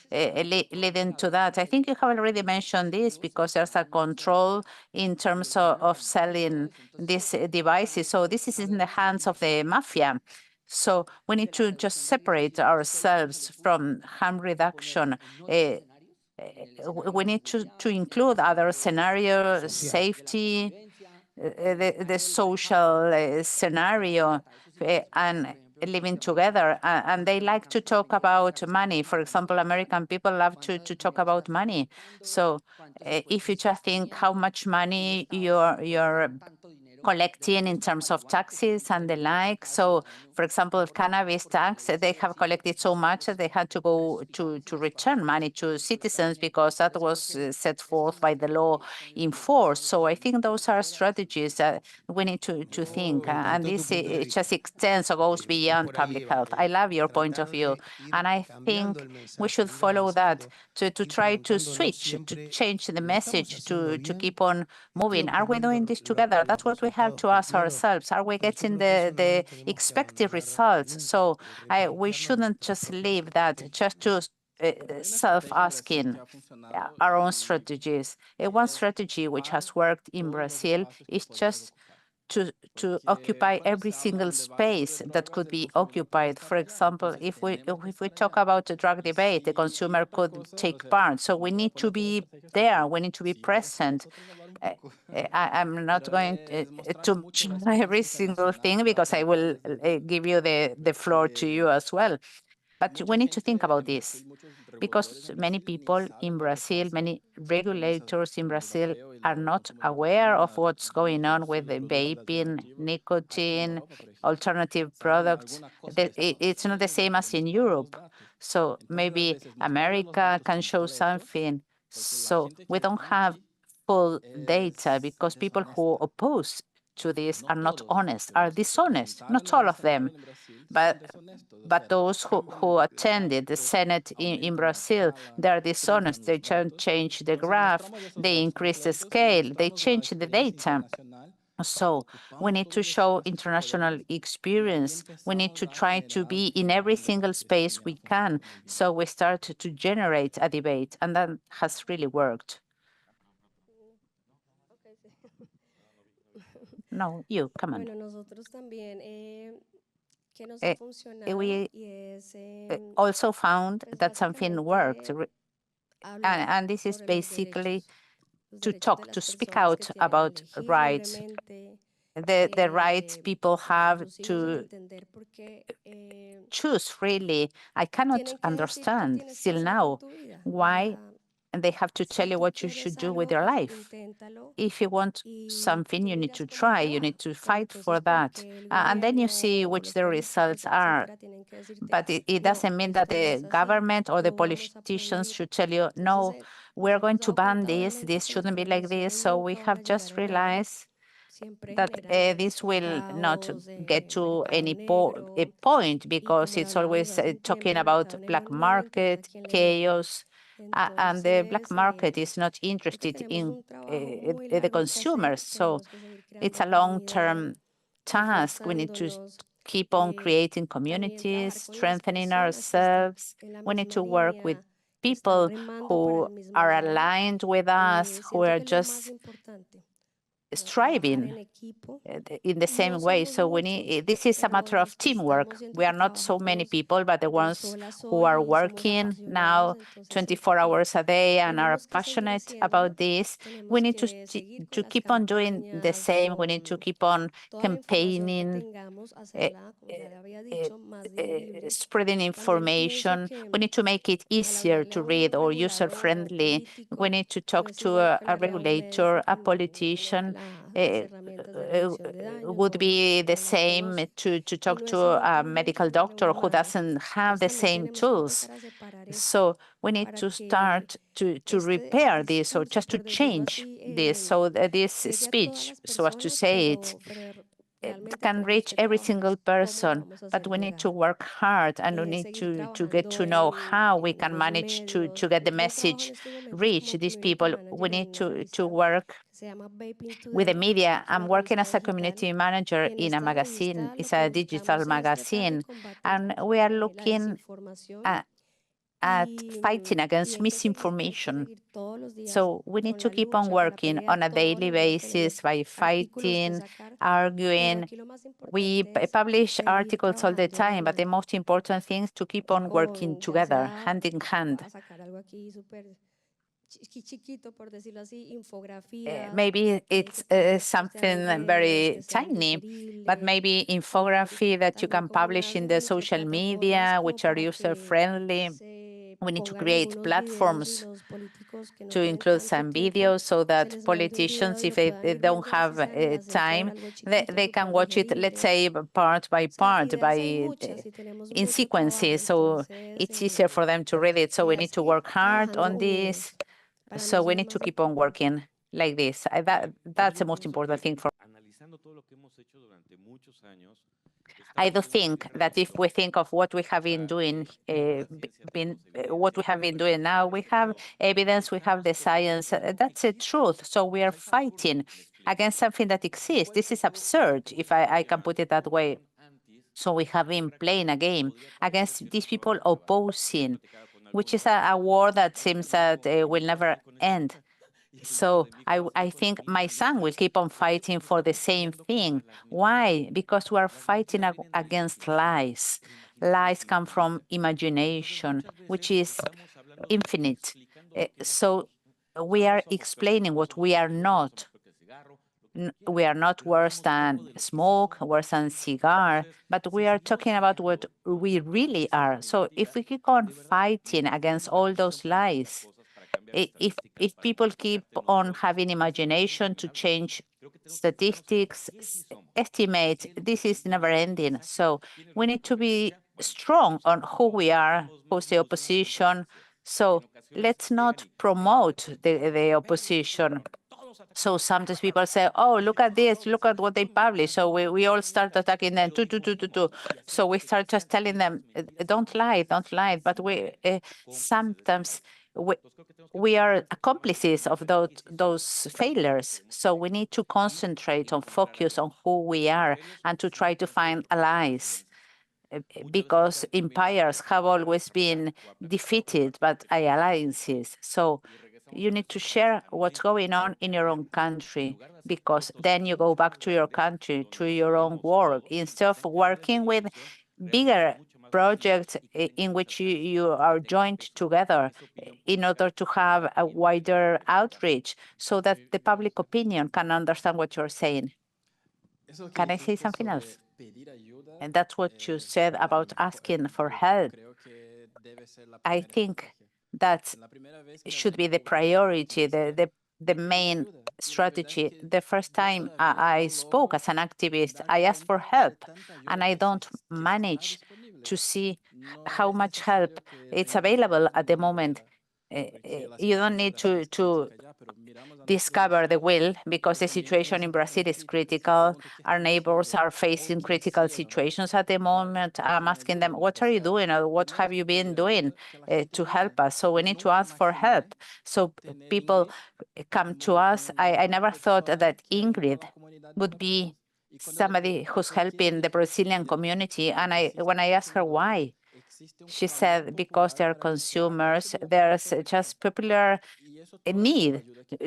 Speaker 10: leading to that. I think you have already mentioned this, because there's a control in terms of selling these devices. So this is in the hands of the mafia. So we need to just separate ourselves from harm reduction. We need to include other scenarios, safety, the social scenario, and living together. And they like to talk about money. For example, American people love to talk about money. So if you just think how much money you're collecting in terms of taxes and the like. So, for example, cannabis tax, they have collected so much that they had to go to return money to citizens, because that was set forth by the law in force. So I think those are strategies that we need to think, and this it just extends or goes beyond public health. I love your point of view, and I think we should follow that to try to switch, to change the message, to keep on moving. Are we doing this together? That's what we have to ask ourselves. Are we getting the expected results? So we shouldn't just leave that just to self-asking our own strategies. One strategy which has worked in Brazil is just to occupy every single space that could be occupied. For example, if we talk about the drug debate, the consumer could take part. So we need to be there. We need to be present. I'm not going to mention every single thing, because I will give you the floor to you as well. But we need to think about this, because many people in Brazil, many regulators in Brazil are not aware of what's going on with the vaping, nicotine, alternative products. It's not the same as in Europe. So maybe America can show something. So we don't have full data, because people who oppose to this are not honest, are dishonest. Not all of them, but those who attended the Senate in Brazil, they are dishonest. They change the graph, they increase the scale, they change the data. So we need to show international experience. We need to try to be in every single space we can. So we start to generate a debate, and that has really worked. No, you, come on. We also found that something worked. And this is basically to talk, to speak out about rights. The right people have to choose freely. I cannot understand still now why they have to tell you what you should do with your life. If you want something, you need to try, you need to fight for that. And then you see which the results are. But it doesn't mean that the government or the politicians should tell you, no, we're going to ban this shouldn't be like this. So we have just realized that this will not get to any point, because it's always talking about black market, chaos, and the black market is not interested in the consumers. So it's a long-term task. We need to keep on creating communities, strengthening ourselves. We need to work with people who are aligned with us, who are just striving in the same way. So we need, this is a matter of teamwork. We are not so many people, but the ones who are working now 24 hours a day and are passionate about this, we need to keep on doing the same. We need to keep on campaigning, spreading information. We need to make it easier to read or user-friendly. We need to talk to a regulator, a politician. Would be the same to talk to a medical doctor who doesn't have the same tools. So we need to start to repair this, or just to change this, so that this speech, so as to say it can reach every single person, but we need to work hard, and we need to get to know how we can manage to get the message reach these people. We need to work with the media. I'm working as a community manager in a magazine. It's a digital magazine, and we are looking at fighting against misinformation. So we need to keep on working on a daily basis by fighting, arguing. We publish articles all the time, but the most important thing is to keep on working together, hand in hand. Maybe it's something very tiny, but maybe infography that you can publish in the social media, which are user-friendly. We need to create platforms to include some videos so that politicians, if they don't have time, they can watch it, let's say, part by part, in sequences, so it's easier for them to read it. So we need to work hard on this. So we need to keep on working like this. That's the most important thing for. I do think that if we think of what we have been doing, now, we have evidence, we have the science. That's the truth. So we are fighting against something that exists. This is absurd, if I can put it that way. So we have been playing a game against these people opposing, which is a war that seems that will never end. So I think my son will keep on fighting for the same thing. Why? Because we are fighting against lies. Lies come from imagination, which is infinite. So we are explaining what we are not. We are not worse than smoke, worse than cigar, but we are talking about what we really are. So if we keep on fighting against all those lies, if people keep on having imagination to change statistics, estimate, this is never ending. So we need to be strong on who we are, who's the opposition. So let's not promote the opposition. So sometimes people say, oh, look at this, look at what they publish. So we all start attacking them, So we start just telling them, don't lie. But sometimes we are accomplices of those failures. So we need to concentrate on focus on who we are and to try to find allies, because empires have always been defeated by alliances. So you need to share what's going on in your own country, because then you go back to your country, to your own work, instead of working with bigger projects in which you are joined together in order to have a wider outreach so that the public opinion can understand what you're saying. Can I say something else? And that's what you said about asking for help. I think that should be the priority, the main strategy. The first time I spoke as an activist, I asked for help, and I don't manage to see how much help it's available at the moment. You don't need to discover the wheel, because the situation in Brazil is critical. Our neighbors are facing critical situations at the moment. I'm asking them, what are you doing, or what have you been doing to help us? So we need to ask for help. So people come to us. I never thought that Ingrid would be somebody who's helping the Brazilian community. And when I asked her why, She said because they are consumers, there's just popular need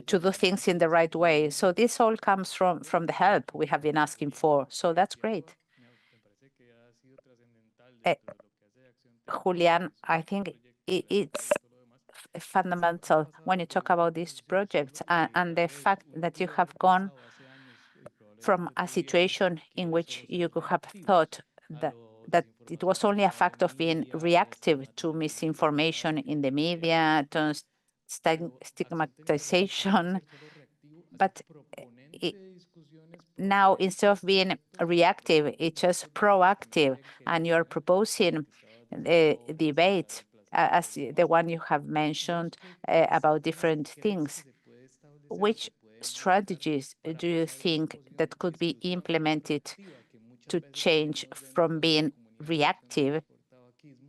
Speaker 10: to do things in the right way. So this all comes from the help we have been asking for. So that's great. Julian, I think it's fundamental when you talk about these projects and the fact that you have gone from a situation in which you could have thought that it was only a fact of being reactive to misinformation in the media, to stigmatization, but now instead of being reactive, it's just proactive, and you're proposing debate as the one you have mentioned about different things. Which strategies do you think that could be implemented to change from being reactive,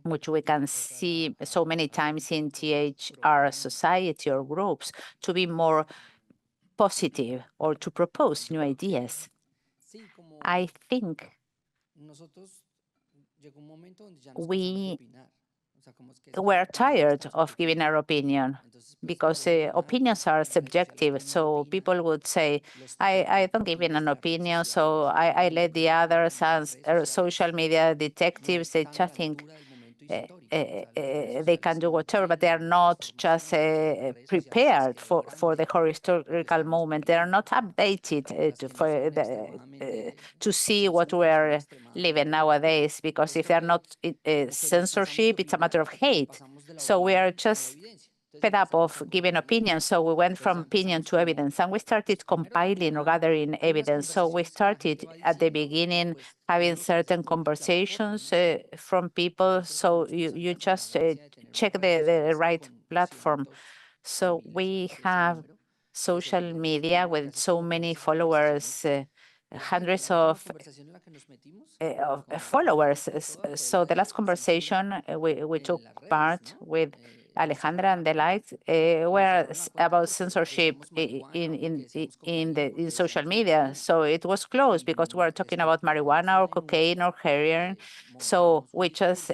Speaker 10: which we can see so many times in THR society or groups, to be more positive or to propose new ideas? I think we were tired of giving our opinion because opinions are subjective. So people would say, I don't give in an opinion, so I let the others as social media detectives, they just think they can do whatever, but they are not just prepared for the historical moment. They are not updated to see what we're living nowadays, because if they're not censorship, it's a matter of hate. So we are just fed up of giving opinions. So we went from opinion to evidence, and we started compiling or gathering evidence. So we started at the beginning having certain conversations from people. So you just check the right platform. So we have social media with so many followers, hundreds of followers. So the last conversation we took part with Alejandra and the likes were about censorship in social media. So it was closed because we were talking about marijuana or cocaine or heroin. So we just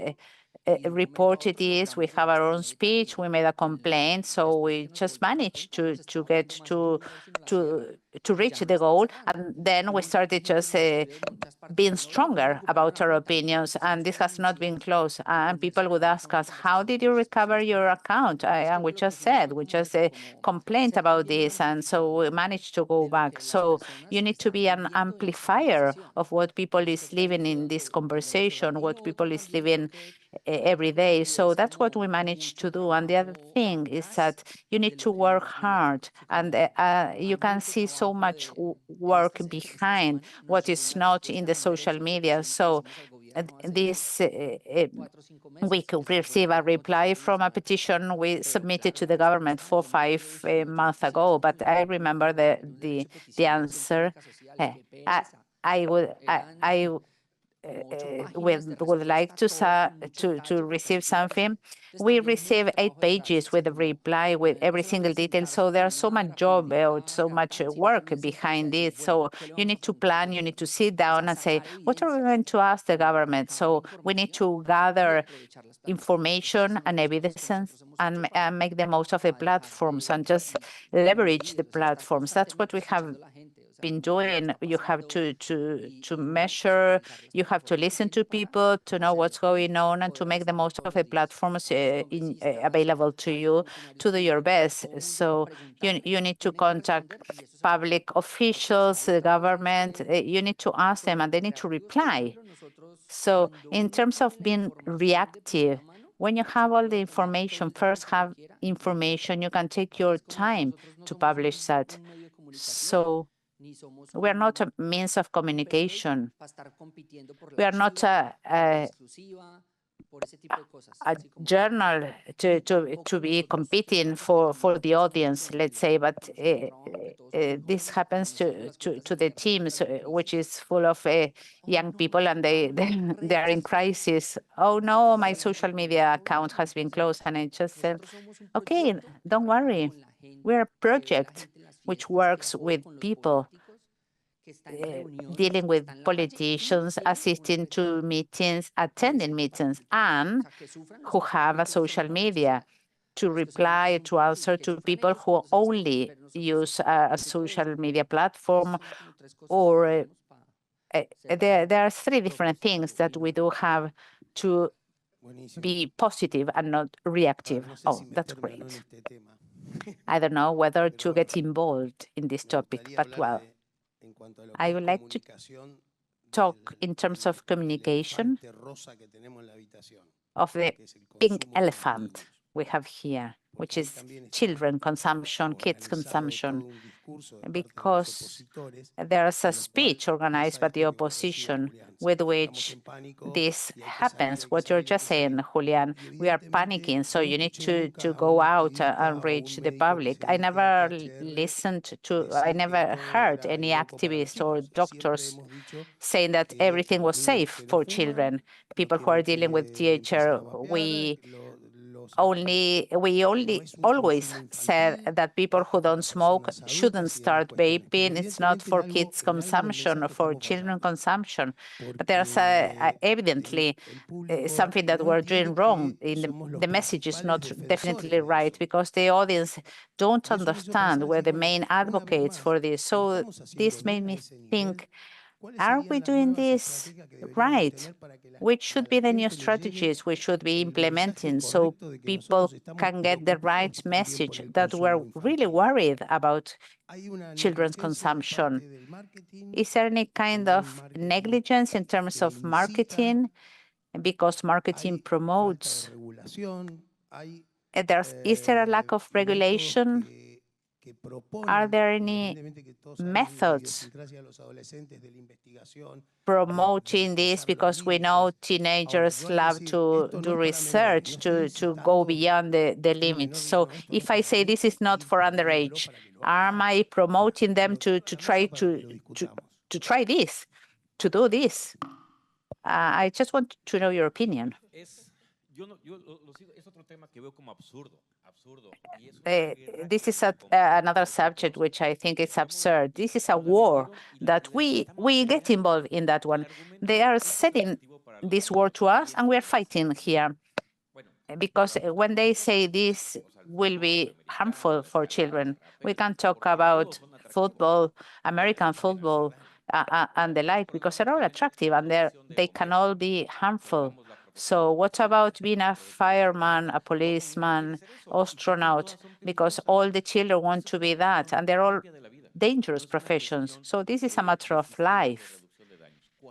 Speaker 10: reported this. We have our own speech. We made a complaint. So we just managed to get to reach the goal. And then we started just being stronger about our opinions. And this has not been closed. And people would ask us, how did you recover your account? And we just said, we just complained about this. And so we managed to go back. So you need to be an amplifier of what people is living in this conversation, what people is living every day. So that's what we managed to do. And the other thing is that you need to work hard, and you can see so much work behind what is not in the social media. So this we could receive a reply from a petition we submitted to the government 4 or 5 months ago, but I remember the answer. I would like to receive something. We receive 8 pages with a reply with every single detail. So there's so much job or so much work behind it. So you need to plan, you need to sit down and say, what are we going to ask the government? So we need to gather information and evidence and make the most of the platforms and just leverage the platforms. That's what we have been doing. You have to measure, you have to listen to people to know what's going on and to make the most of the platforms available to you to do your best. So you need to contact public officials, the government, you need to ask them and they need to reply. So in terms of being reactive, when you have all the information, first have information, you can take your time to publish that. So we are not a means of communication. We are not a journal to be competing for the audience, let's say, but this happens to the teams, which is full of young people, and they are in crisis. Oh no, my social media account has been closed, and I just said, okay, don't worry, we're a project which works with people dealing with politicians, assisting to meetings, attending meetings, and who have a social media to reply, to answer to people who only use a social media platform, or there are three different things that we do have to be positive and not reactive. Oh, that's great. I don't know whether to get involved in this topic, but well, I would like to talk in terms of communication of the pink elephant we have here, which is children consumption, kids consumption, because there's a speech organized by the opposition with which this happens. What you're just saying, Julian, we are panicking, so you need to go out and reach the public. I never heard any activists or doctors saying that everything was safe for children. People who are dealing with THR, we always said that people who don't smoke shouldn't start vaping. It's not for kids consumption or for children consumption. But there's evidently something that we're doing wrong. The message is not definitely right because the audience don't understand we're the main advocates for this. So this made me think, are we doing this right? Which should be the new strategies we should be implementing so people can get the right message that we're really worried about children's consumption? Is there any kind of negligence in terms of marketing? Because marketing promotes, is there a lack of regulation? Are there any methods promoting this? Because we know teenagers love to do research to go beyond the limits. So if I say this is not for underage, am I promoting them to try try this, to do this? I just want to know your opinion. This is another subject which I think is absurd. This is a war that we get involved in that one. They are setting this war to us and we are fighting here. Because when they say this will be harmful for children, we can talk about football, American football, and the like, because they're all attractive and they can all be harmful. So what about being a fireman, a policeman, astronaut? Because all the children want to be that, and they're all dangerous professions. So this is a matter of life.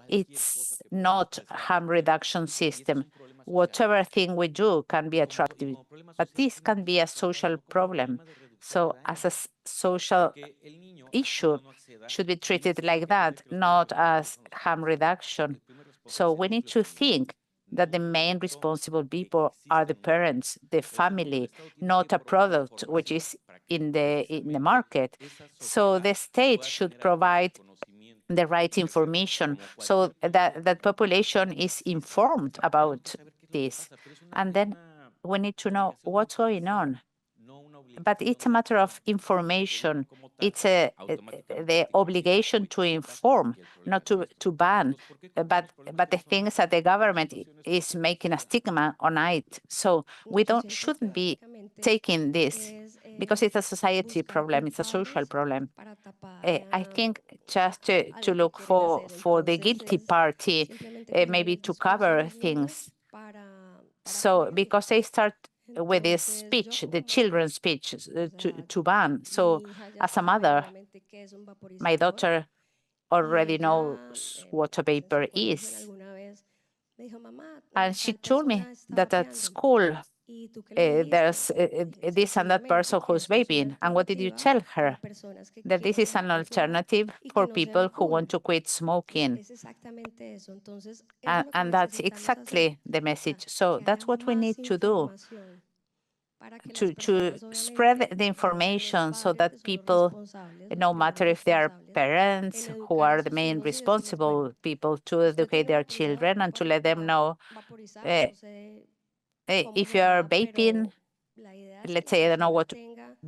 Speaker 10: It's not harm reduction system. Whatever thing we do can be attractive, but this can be a social problem. So as a social issue, should be treated like that, not as harm reduction. So we need to think that the main responsible people are the parents, the family, not a product which is in the market. So the state should provide the right information so that population is informed about this. And then we need to know what's going on. But it's a matter of information. It's the obligation to inform, not to ban. But the thing is that the government is making a stigma on it. So we shouldn't be taking this because it's a society problem. It's a social problem. I think just to look for the guilty party, maybe to cover things. So because they start with this speech, the children's speech, to ban. So as a mother, my daughter already knows what a vapor is. And she told me that at school, there's this and that person who's vaping. And what did you tell her? That this is an alternative for people who want to quit smoking. And that's exactly the message. So that's what we need to do, to spread the information so that people, no matter if they are parents who are the main responsible people, to educate their children and to let them know if you are vaping, let's say, I don't know what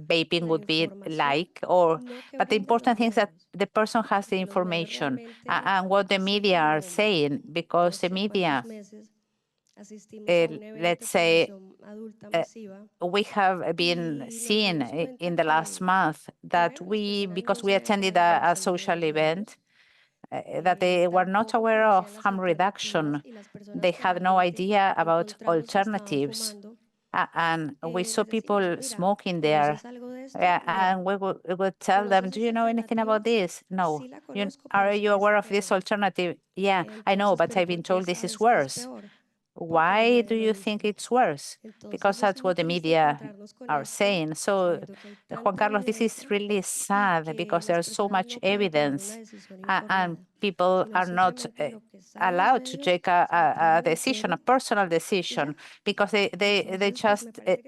Speaker 10: vaping would be like, or but the important thing is that the person has the information and what the media are saying, because the media, let's say, we have been seeing in the last month that because we attended a social event, that they were not aware of harm reduction. They had no idea about alternatives. And we saw people smoking there. And we would tell them, do you know anything about this? No. Are you aware of this alternative? Yeah, I know, but I've been told this is worse. Why do you think it's worse? Because that's what the media are saying. So, Juan Carlos, this is really sad because there's so much evidence and people are not allowed to take a decision, a personal decision, because they just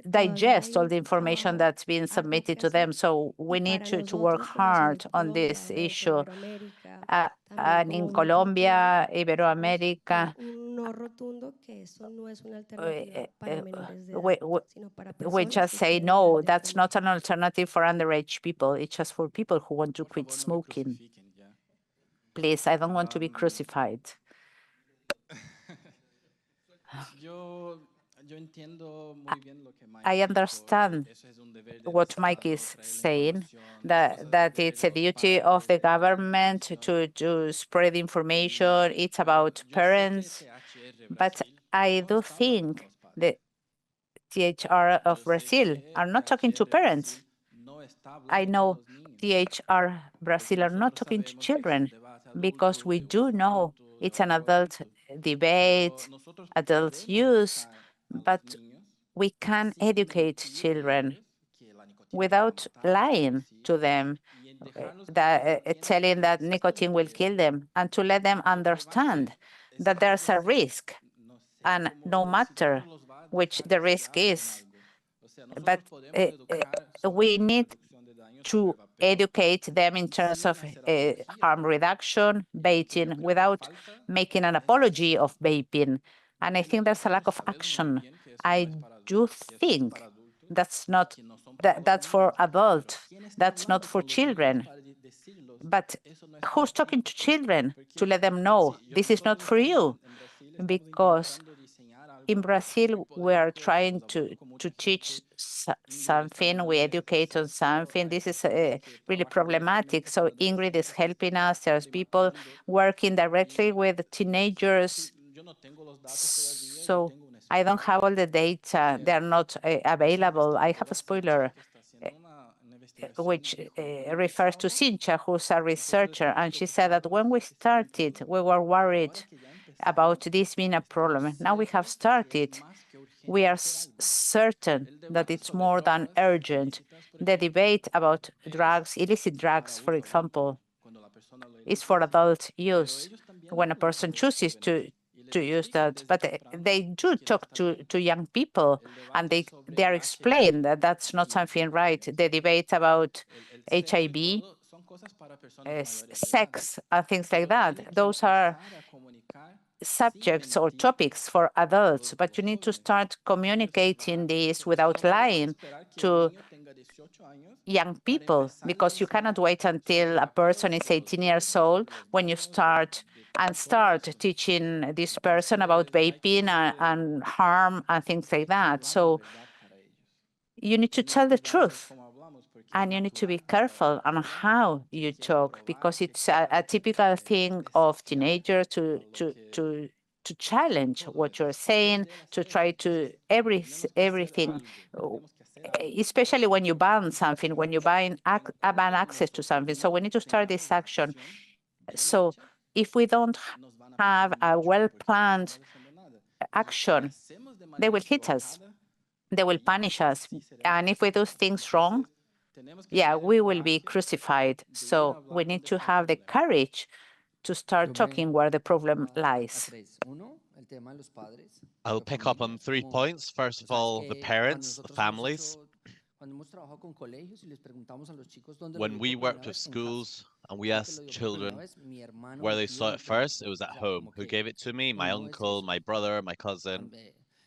Speaker 10: digest all the information that's been submitted to them. So we need to work hard on this issue. And in Colombia, Iberoamerica, we just say, no, that's not an alternative for underage people. It's just for people who want to quit smoking. Please, I don't want to be crucified. I understand what Mike is saying, that it's a duty of the government to spread information. It's about parents. But I do think the THR of Brazil are not talking to parents. I know THR Brazil are not talking to children, because we do know it's an adult debate, adult use, but we can educate children without lying to them, telling that nicotine will kill them, and to let them understand that there's a risk, and no matter which the risk is, but we need to educate them in terms of harm reduction, vaping, without making an apology of vaping. And I think there's a lack of action. I do think that's for adults, that's not for children. But who's talking to children to let them know this is not for you? Because in Brazil, we are trying to teach something, we educate on something. This is really problematic. So Ingrid is helping us. There's people working directly with teenagers. So I don't have all the data. They're not available. I have a spoiler, which refers to Cincha, who's a researcher. And she said that when we started, we were worried about this being a problem. Now we have started. We are certain that it's more than urgent. The debate about drugs, illicit drugs, for example, is for adult use when a person chooses to use that. But they do talk to young people, and they are explained that that's not something right. The debate about HIV, sex, and things like that, those are subjects or topics for adults, but you need to start communicating this without lying to young people, because you cannot wait until a person is 18 years old when you start teaching this person about vaping and harm and things like that. So you need to tell the truth. And you need to be careful on how you talk, because it's a typical thing of teenagers to challenge what you're saying, to try to everything, especially when you ban something, when you ban access to something. So we need to start this action. So if we don't have a well-planned action, they will hit us. They will punish us. And if we do things wrong, yeah, we will be crucified. So we need to have the courage to start talking where the problem lies.
Speaker 6: I'll pick up on 3 points. First of all, the parents, the families. When we worked with schools and we asked children where they saw it first, it was at home. Who gave it to me? My uncle, my brother, my cousin.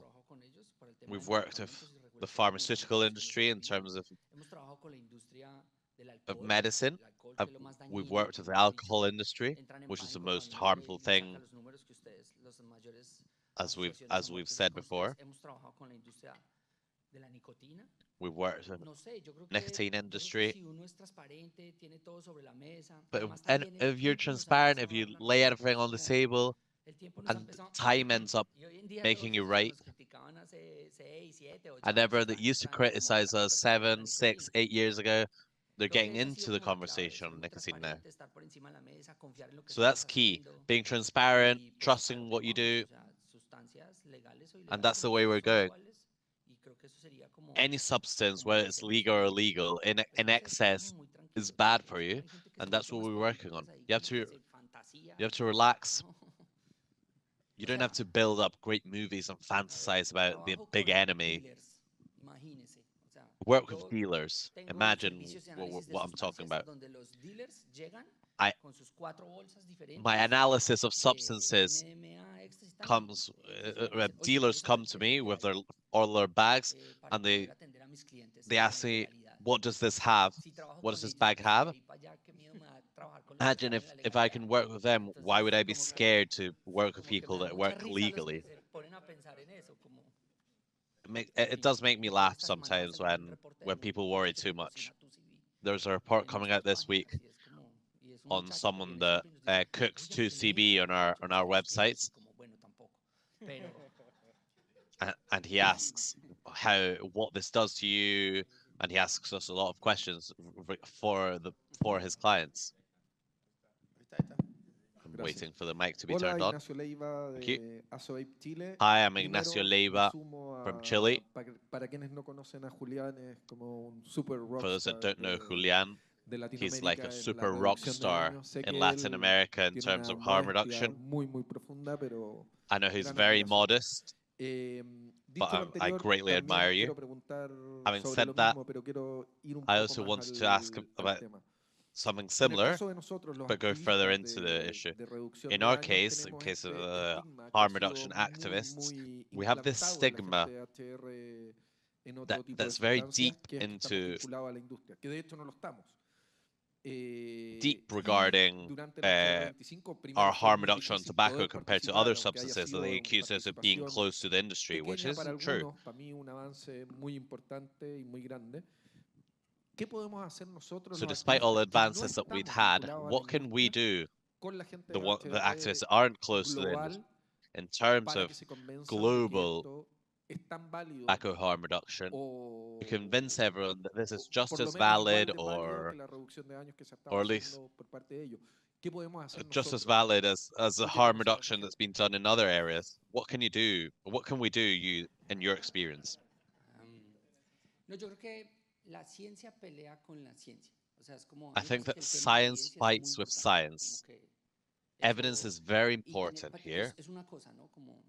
Speaker 6: So we've worked with the pharmaceutical industry in terms of medicine. We've worked with the alcohol industry, which is the most harmful thing, as we've said before. We've worked in
Speaker 9: no sé, yo creo
Speaker 6: nicotine
Speaker 9: que
Speaker 6: industry.
Speaker 9: si uno es transparente, tiene todo sobre la mesa,
Speaker 6: But
Speaker 9: además
Speaker 6: and
Speaker 9: también el
Speaker 6: if you're
Speaker 9: tiempo nos ha
Speaker 6: transparent, if
Speaker 9: empezado a
Speaker 6: you
Speaker 9: dar la
Speaker 6: lay
Speaker 9: razón.
Speaker 6: everything on the
Speaker 9: Como
Speaker 6: table,
Speaker 9: el tiempo nos ha
Speaker 6: and
Speaker 9: empezado
Speaker 6: time ends up
Speaker 9: y hoy en día
Speaker 6: making you
Speaker 9: todos los que
Speaker 6: right,
Speaker 9: nos criticaban hace 6, 7, 8
Speaker 6: and
Speaker 9: años
Speaker 6: everyone that
Speaker 9: están
Speaker 6: used to
Speaker 9: entrando como a
Speaker 6: criticize
Speaker 9: la
Speaker 6: us
Speaker 9: conversación de
Speaker 6: 7, 6,
Speaker 9: nicotina.
Speaker 6: 8 years ago, they're
Speaker 9: Creo
Speaker 6: getting
Speaker 9: que esa ha
Speaker 6: into
Speaker 9: sido
Speaker 6: the
Speaker 9: como la clave,
Speaker 6: conversation
Speaker 9: ser
Speaker 6: on
Speaker 9: muy
Speaker 6: nicotine now.
Speaker 9: transparente, estar por encima de la mesa, confiar en lo que
Speaker 6: So that's
Speaker 9: estamos
Speaker 6: key,
Speaker 9: haciendo
Speaker 6: being transparent,
Speaker 9: y pues sacar
Speaker 6: trusting
Speaker 9: lo
Speaker 6: what
Speaker 9: que
Speaker 6: you
Speaker 9: podamos.
Speaker 6: do,
Speaker 9: O sea, sustancias legales o
Speaker 6: and
Speaker 9: ilegales,
Speaker 6: that's the
Speaker 9: porque
Speaker 6: way we're
Speaker 9: todas son
Speaker 6: going.
Speaker 9: iguales y creo que eso sería como
Speaker 6: Any substance,
Speaker 9: como
Speaker 6: whether it's
Speaker 9: merecer
Speaker 6: legal or
Speaker 9: ese
Speaker 6: illegal, in
Speaker 9: pues no sé, estar
Speaker 6: excess
Speaker 9: como muy
Speaker 6: is
Speaker 9: tranquilo,
Speaker 6: bad
Speaker 9: porque
Speaker 6: for you,
Speaker 9: hay gente que se
Speaker 6: and
Speaker 9: ha
Speaker 6: that's
Speaker 9: vuelto
Speaker 6: what
Speaker 9: más
Speaker 6: we're working on.
Speaker 9: películas ahí como que hace fantasía,
Speaker 6: You have to relax.
Speaker 9: no.
Speaker 6: You
Speaker 9: O
Speaker 6: don't have
Speaker 9: sea,
Speaker 6: to build up great movies and fantasize about the
Speaker 9: trabajo
Speaker 6: big
Speaker 9: con
Speaker 6: enemy.
Speaker 9: dealers, imagínese. O sea,
Speaker 6: Work with
Speaker 9: yo
Speaker 6: dealers.
Speaker 9: tengo
Speaker 6: Imagine
Speaker 9: servicios de
Speaker 6: what,
Speaker 9: análisis de
Speaker 6: what I'm talking
Speaker 9: sustancias
Speaker 6: about.
Speaker 9: donde los dealers llegan
Speaker 6: I
Speaker 9: con sus 4 bolsas diferentes
Speaker 6: my analysis of
Speaker 9: de
Speaker 6: substances
Speaker 9: MDMA, éxtasis, tal,
Speaker 6: comes
Speaker 9: ellos llegan y dicen, oye, quiero
Speaker 6: dealers come
Speaker 9: saber
Speaker 6: to
Speaker 9: qué es lo
Speaker 6: me
Speaker 9: que
Speaker 6: with
Speaker 9: hay
Speaker 6: all their bags,
Speaker 9: para
Speaker 6: and
Speaker 9: poder atender a mis clientes
Speaker 6: they
Speaker 9: en
Speaker 6: ask
Speaker 9: la
Speaker 6: me,
Speaker 9: ilegalidad.
Speaker 6: what does this have?
Speaker 9: Si trabajo
Speaker 6: What does
Speaker 9: con
Speaker 6: this
Speaker 9: ellos,
Speaker 6: bag
Speaker 9: pues de
Speaker 6: have?
Speaker 9: ahí para allá, qué miedo me da trabajar con los que
Speaker 6: Imagine
Speaker 9: están en la
Speaker 6: if I
Speaker 9: legalidad.
Speaker 6: can work with them, why would
Speaker 9: Entonces,
Speaker 6: I be
Speaker 9: como que
Speaker 6: scared to work with
Speaker 9: como que me
Speaker 6: people
Speaker 9: da
Speaker 6: that
Speaker 9: mucha
Speaker 6: work
Speaker 9: risa los que
Speaker 6: legally?
Speaker 9: se ponen a pensar en eso, como,
Speaker 6: It
Speaker 9: en fin,
Speaker 6: does make me laugh
Speaker 9: esta semana va a
Speaker 6: sometimes
Speaker 9: salir un reporte de
Speaker 6: when people worry too much.
Speaker 9: Multicosmetics y Natusi
Speaker 6: There's a report
Speaker 9: en
Speaker 6: coming
Speaker 9: nuestras
Speaker 6: out this week
Speaker 9: páginas y es como, y es un
Speaker 6: on
Speaker 9: muchacho que
Speaker 6: someone
Speaker 9: viene
Speaker 6: that
Speaker 9: siempre y nos dice,
Speaker 6: cooks
Speaker 9: oye, ¿a qué le
Speaker 6: 2CB
Speaker 9: entra?
Speaker 6: on
Speaker 9: Yo
Speaker 6: our
Speaker 9: no sé qué es eso,
Speaker 6: websites,
Speaker 9: y como, bueno, tampoco, pero
Speaker 6: and he asks what this does to you, and he asks us a lot of questions for his clients. I'm waiting for the mic to be
Speaker 11: Hola,
Speaker 6: turned on.
Speaker 11: Ignacio Leiva
Speaker 6: Thank you.
Speaker 11: de Asovape Chile.
Speaker 6: Hi, I'm
Speaker 11: Primero,
Speaker 6: Ignacio
Speaker 11: me
Speaker 6: Leiva
Speaker 11: sumo
Speaker 6: from
Speaker 11: a-
Speaker 6: Chile.
Speaker 11: Para quienes no conocen a Julián, es como un super
Speaker 6: For those that
Speaker 11: rockstar
Speaker 6: don't know
Speaker 11: de
Speaker 6: Julian, he's like
Speaker 11: Latinoamérica
Speaker 6: a
Speaker 11: en la
Speaker 6: super rock
Speaker 11: reducción de
Speaker 6: star
Speaker 11: daño. Sé
Speaker 6: in
Speaker 11: que
Speaker 6: Latin
Speaker 11: él
Speaker 6: America in
Speaker 11: tiene
Speaker 6: terms
Speaker 11: una
Speaker 6: of harm
Speaker 11: modestia
Speaker 6: reduction.
Speaker 11: muy, muy profunda, pero
Speaker 6: I know he's
Speaker 11: gran
Speaker 6: very
Speaker 11: admiración.
Speaker 6: modest,
Speaker 11: Dicho lo
Speaker 6: but I
Speaker 11: anterior,
Speaker 6: greatly
Speaker 11: también
Speaker 6: admire you.
Speaker 11: quiero preguntar
Speaker 6: Having
Speaker 11: sobre
Speaker 6: said
Speaker 11: lo
Speaker 6: that,
Speaker 11: mismo, pero quiero ir un
Speaker 6: I
Speaker 11: poco
Speaker 6: also
Speaker 11: más
Speaker 6: wanted to ask him
Speaker 11: al
Speaker 6: about
Speaker 11: tema.
Speaker 6: something
Speaker 11: En el
Speaker 6: similar,
Speaker 11: caso de nosotros, los
Speaker 6: but go further
Speaker 11: activistas
Speaker 6: into the issue.
Speaker 11: de reducción
Speaker 6: In
Speaker 11: de
Speaker 6: our
Speaker 11: daños,
Speaker 6: case, in
Speaker 11: tenemos
Speaker 6: case of
Speaker 11: estigma que ha
Speaker 6: harm
Speaker 11: sido
Speaker 6: reduction
Speaker 11: muy,
Speaker 6: activists,
Speaker 11: muy
Speaker 6: we have this
Speaker 11: implantado en la
Speaker 6: stigma
Speaker 11: gente HR en otro tipo de
Speaker 6: that's very
Speaker 11: sustancias,
Speaker 6: deep
Speaker 11: que es que estamos
Speaker 6: into
Speaker 11: vinculados a la industria, que de hecho no lo estamos.
Speaker 6: deep
Speaker 11: Y
Speaker 6: regarding
Speaker 11: durante la HR25, primero
Speaker 6: our
Speaker 11: fue
Speaker 6: harm
Speaker 11: muy
Speaker 6: reduction on
Speaker 11: difícil
Speaker 6: tobacco
Speaker 11: poder
Speaker 6: compared to
Speaker 11: participar,
Speaker 6: other
Speaker 11: aunque haya
Speaker 6: substances that
Speaker 11: sido
Speaker 6: they
Speaker 11: una
Speaker 6: accuse us of being
Speaker 11: participación
Speaker 6: close to the industry, which
Speaker 11: pequeña para
Speaker 6: isn't true.
Speaker 11: algunos, para mí un avance muy importante y muy grande. ¿Qué podemos hacer nosotros
Speaker 6: So
Speaker 11: los
Speaker 6: despite all the
Speaker 11: activistas que no
Speaker 6: advances that we'd
Speaker 11: estamos
Speaker 6: had,
Speaker 11: vinculados a la
Speaker 6: what can we
Speaker 11: industria
Speaker 6: do,
Speaker 11: con la gente
Speaker 6: the
Speaker 11: de
Speaker 6: activists
Speaker 11: HR
Speaker 6: that aren't close to the
Speaker 11: global
Speaker 6: industry, in terms
Speaker 11: para
Speaker 6: of
Speaker 11: que se convenzan de que
Speaker 6: global
Speaker 11: esto es tan válido
Speaker 6: tobacco harm reduction, to convince
Speaker 11: o,
Speaker 6: everyone that this is
Speaker 11: o
Speaker 6: just
Speaker 11: por lo
Speaker 6: as
Speaker 11: menos igual
Speaker 6: valid
Speaker 11: de válido que la reducción de daños que se ha estado
Speaker 6: or at least
Speaker 11: haciendo por parte de ellos? ¿Qué podemos hacer
Speaker 6: just as
Speaker 11: nosotros?
Speaker 6: valid as the
Speaker 11: ¿Y qué
Speaker 6: harm
Speaker 11: podemos hacer
Speaker 6: reduction
Speaker 11: esta
Speaker 6: that's been done in other areas. What can you do? What can we do, you, in your experience?
Speaker 9: no, yo creo que la ciencia pelea con la ciencia. O sea, es como,
Speaker 6: I
Speaker 9: a mí me
Speaker 6: think
Speaker 9: parece que
Speaker 6: that
Speaker 9: el tema de
Speaker 6: science
Speaker 9: evidencia es muy
Speaker 6: fights with
Speaker 9: importante,
Speaker 6: science.
Speaker 9: como que
Speaker 6: Evidence
Speaker 9: eso-
Speaker 6: is very
Speaker 9: y tener-
Speaker 6: important
Speaker 9: porque
Speaker 6: here.
Speaker 9: es una cosa, ¿no? Como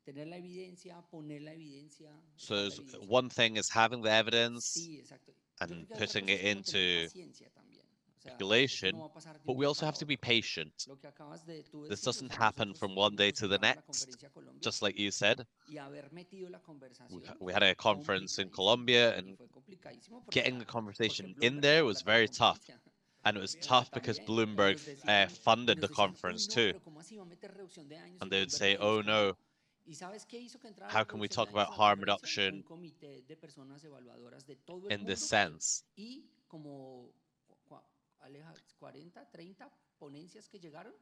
Speaker 9: tener la evidencia, poner la evidencia,
Speaker 6: So
Speaker 9: usar la
Speaker 6: there's-
Speaker 9: evidencia.
Speaker 6: one thing is having the evidence
Speaker 9: Sí, exacto. Yo
Speaker 6: and
Speaker 9: creo que otra
Speaker 6: putting
Speaker 9: cosa
Speaker 6: it
Speaker 9: es como tener
Speaker 6: into
Speaker 9: paciencia también. O sea, eso
Speaker 6: speculation,
Speaker 9: no va a pasar de
Speaker 6: but
Speaker 9: un
Speaker 6: we
Speaker 9: día
Speaker 6: also
Speaker 9: para
Speaker 6: have to be
Speaker 9: otro.
Speaker 6: patient.
Speaker 9: Lo que acabas de tú
Speaker 6: This
Speaker 9: decir, o
Speaker 6: doesn't
Speaker 9: sea,
Speaker 6: happen
Speaker 9: nosotros
Speaker 6: from one day to the
Speaker 9: presentamos la
Speaker 6: next,
Speaker 9: conferencia Colombia
Speaker 6: just like you said.
Speaker 9: y haber metido la conversación
Speaker 6: We had a
Speaker 9: fue
Speaker 6: conference in
Speaker 9: complicadísimo.
Speaker 6: Colombia,
Speaker 9: Y
Speaker 6: and
Speaker 9: fue complicadísimo porque,
Speaker 6: getting the
Speaker 9: por
Speaker 6: conversation
Speaker 9: ejemplo,
Speaker 6: in
Speaker 9: Bloomberg
Speaker 6: there
Speaker 9: iba a
Speaker 6: was
Speaker 9: hablar de la
Speaker 6: very tough.
Speaker 9: conferencia.
Speaker 6: And it was
Speaker 9: Acá
Speaker 6: tough because
Speaker 9: también,
Speaker 6: Bloomberg
Speaker 9: ellos decían, y
Speaker 6: funded
Speaker 9: nos
Speaker 6: the
Speaker 9: decían,
Speaker 6: conference
Speaker 9: uy, no,
Speaker 6: too.
Speaker 9: pero ¿cómo así va a meter reducción de daños?
Speaker 6: And
Speaker 9: Y
Speaker 6: they would
Speaker 9: Bloomberg
Speaker 6: say,
Speaker 9: nos
Speaker 6: oh
Speaker 9: dijo
Speaker 6: no,
Speaker 9: como, ¿y sabes qué hizo que entrara
Speaker 6: how
Speaker 9: la
Speaker 6: can we
Speaker 9: reducción
Speaker 6: talk
Speaker 9: de
Speaker 6: about
Speaker 9: daños a la
Speaker 6: harm
Speaker 9: conferencia? Un
Speaker 6: reduction
Speaker 9: comité de personas evaluadoras de todo el
Speaker 6: in this
Speaker 9: mundo
Speaker 6: sense?
Speaker 9: y como Aleja, 40, 30 ponencias que llegaron.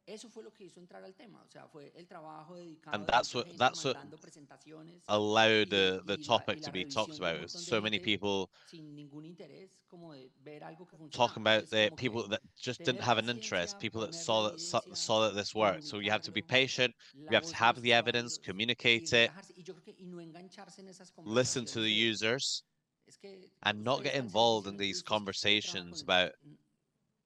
Speaker 9: Eso fue lo que hizo entrar al tema, o sea, fue el trabajo dedicado
Speaker 6: And
Speaker 9: de
Speaker 6: that's
Speaker 9: mucha
Speaker 6: what
Speaker 9: gente mandando presentaciones
Speaker 6: allowed
Speaker 9: y
Speaker 6: the
Speaker 9: la,
Speaker 6: topic
Speaker 9: y
Speaker 6: to
Speaker 9: la
Speaker 6: be talked
Speaker 9: revisión de un
Speaker 6: about. It was
Speaker 9: montón de
Speaker 6: so many
Speaker 9: gente
Speaker 6: people
Speaker 9: sin ningún interés como de ver algo que funcionaba.
Speaker 6: talking about
Speaker 9: Entonces,
Speaker 6: the
Speaker 9: como
Speaker 6: people
Speaker 9: que
Speaker 6: that just didn't
Speaker 9: tener
Speaker 6: have an interest,
Speaker 9: paciencia,
Speaker 6: people that
Speaker 9: poner la
Speaker 6: saw that
Speaker 9: evidencia,
Speaker 6: saw that this worked. So you have to be
Speaker 9: comunicarlo,
Speaker 6: patient. You
Speaker 9: la
Speaker 6: have to
Speaker 9: voz de
Speaker 6: have
Speaker 9: los
Speaker 6: the evidence,
Speaker 9: usuarios y
Speaker 6: communicate it,
Speaker 9: relajarse. Y yo creo que y no engancharse en esas
Speaker 6: listen to
Speaker 9: conversaciones
Speaker 6: the
Speaker 9: de,
Speaker 6: users,
Speaker 9: es que
Speaker 6: and not
Speaker 9: usted
Speaker 6: get
Speaker 9: está al
Speaker 6: involved
Speaker 9: servicio
Speaker 6: in
Speaker 9: de la
Speaker 6: these
Speaker 9: industria, es que usted trabaja
Speaker 6: conversations
Speaker 9: con el-
Speaker 6: about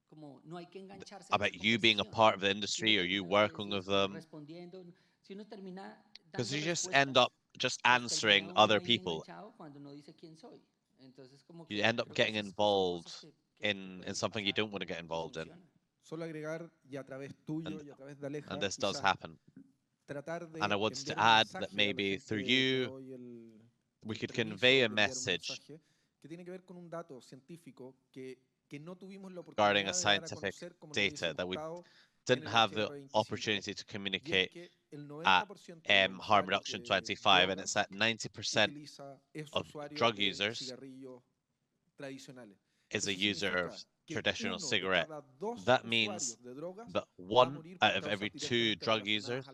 Speaker 9: como no hay que engancharse en esa
Speaker 6: you being a
Speaker 9: conversación.
Speaker 6: part of the
Speaker 9: Si uno
Speaker 6: industry or you
Speaker 9: termina lo que
Speaker 6: working
Speaker 9: decís,
Speaker 6: with
Speaker 9: como
Speaker 6: them,
Speaker 9: respondiendo, si uno termina
Speaker 6: because
Speaker 9: dando
Speaker 6: you just end up
Speaker 9: respuestas,
Speaker 6: just
Speaker 9: pues
Speaker 6: answering
Speaker 9: termina uno
Speaker 6: other
Speaker 9: ahí
Speaker 6: people.
Speaker 9: enganchado cuando no dice quién soy. Entonces como
Speaker 6: You
Speaker 9: que
Speaker 6: end up
Speaker 9: creo que
Speaker 6: getting
Speaker 9: esas son cosas
Speaker 6: involved
Speaker 9: que
Speaker 6: in
Speaker 9: pueden
Speaker 6: something you
Speaker 9: pasar
Speaker 6: don't want to get
Speaker 9: y
Speaker 6: involved in,
Speaker 9: funcionan.
Speaker 11: Solo agregar, y a través tuyo y a través de Aleja,
Speaker 6: and this does
Speaker 11: quizás
Speaker 6: happen.
Speaker 11: tratar de
Speaker 6: And I wanted
Speaker 11: enviar
Speaker 6: to
Speaker 11: un
Speaker 6: add that
Speaker 11: mensaje a la
Speaker 6: maybe through
Speaker 11: gente. Te
Speaker 6: you,
Speaker 11: doy
Speaker 6: we
Speaker 11: el
Speaker 6: could
Speaker 11: permiso
Speaker 6: convey
Speaker 11: de
Speaker 6: a
Speaker 11: enviar un
Speaker 6: message
Speaker 11: mensaje que tiene que ver con un dato científico que no tuvimos la
Speaker 6: regarding
Speaker 11: oportunidad
Speaker 6: a
Speaker 11: de dar a
Speaker 6: scientific
Speaker 11: conocer como nos hubiese
Speaker 6: data that we
Speaker 11: gustado
Speaker 6: didn't have the opportunity to communicate at Harm Reduction 25, and it's that 90% of drug users is a user of traditional cigarette. That means that 1 out of every 2 drug users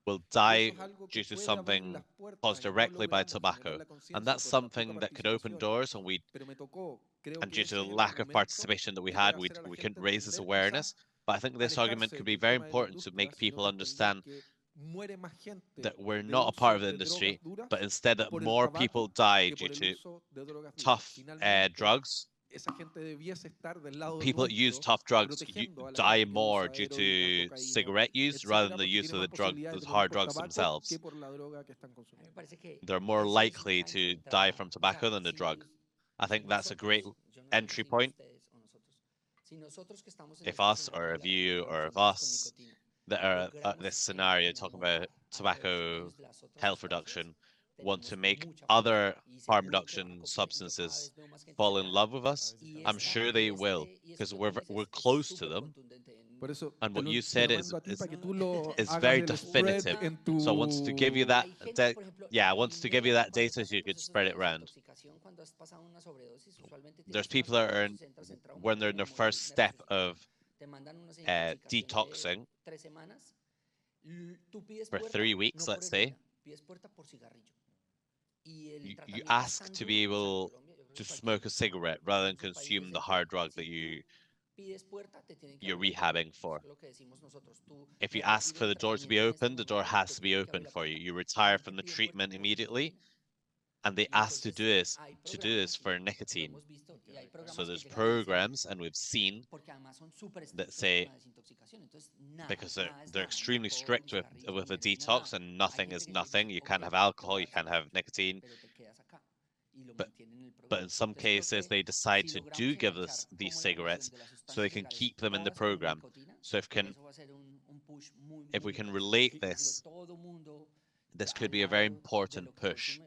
Speaker 6: will die due to something caused directly by tobacco. And that's something that could open doors, and due to the lack of participation that we had, we couldn't raise this awareness. But I think this argument could be very important to make people understand that we're not a part of the industry, but instead that more people die due to tough drugs. People that use tough drugs die more due to cigarette use rather than the use of those hard drugs themselves. They're more likely to die from tobacco than the drug. I think that's a great entry point. If us, or if you, or if us that are at this scenario talking about tobacco health reduction want to make other harm reduction substances fall in love with us, I'm sure they will, because we're close to them. And what you said is very definitive. So I wanted to give you that. I wanted to give you that data so you could spread it around. There's people that are when they're in their first step of detoxing for 3 weeks, let's say. You ask to be able to smoke a cigarette rather than consume the hard drug that you're rehabbing for. If you ask for the door to be open, the door has to be open for you. You retire from the treatment immediately, and they ask to do this for nicotine. So there's programs, and we've seen that say, because they're extremely strict with the detox, and nothing is nothing. You can't have alcohol, you can't have nicotine. But in some cases, they decide to give us these cigarettes so they can keep them in the program. So if we can relate this could be a very important push.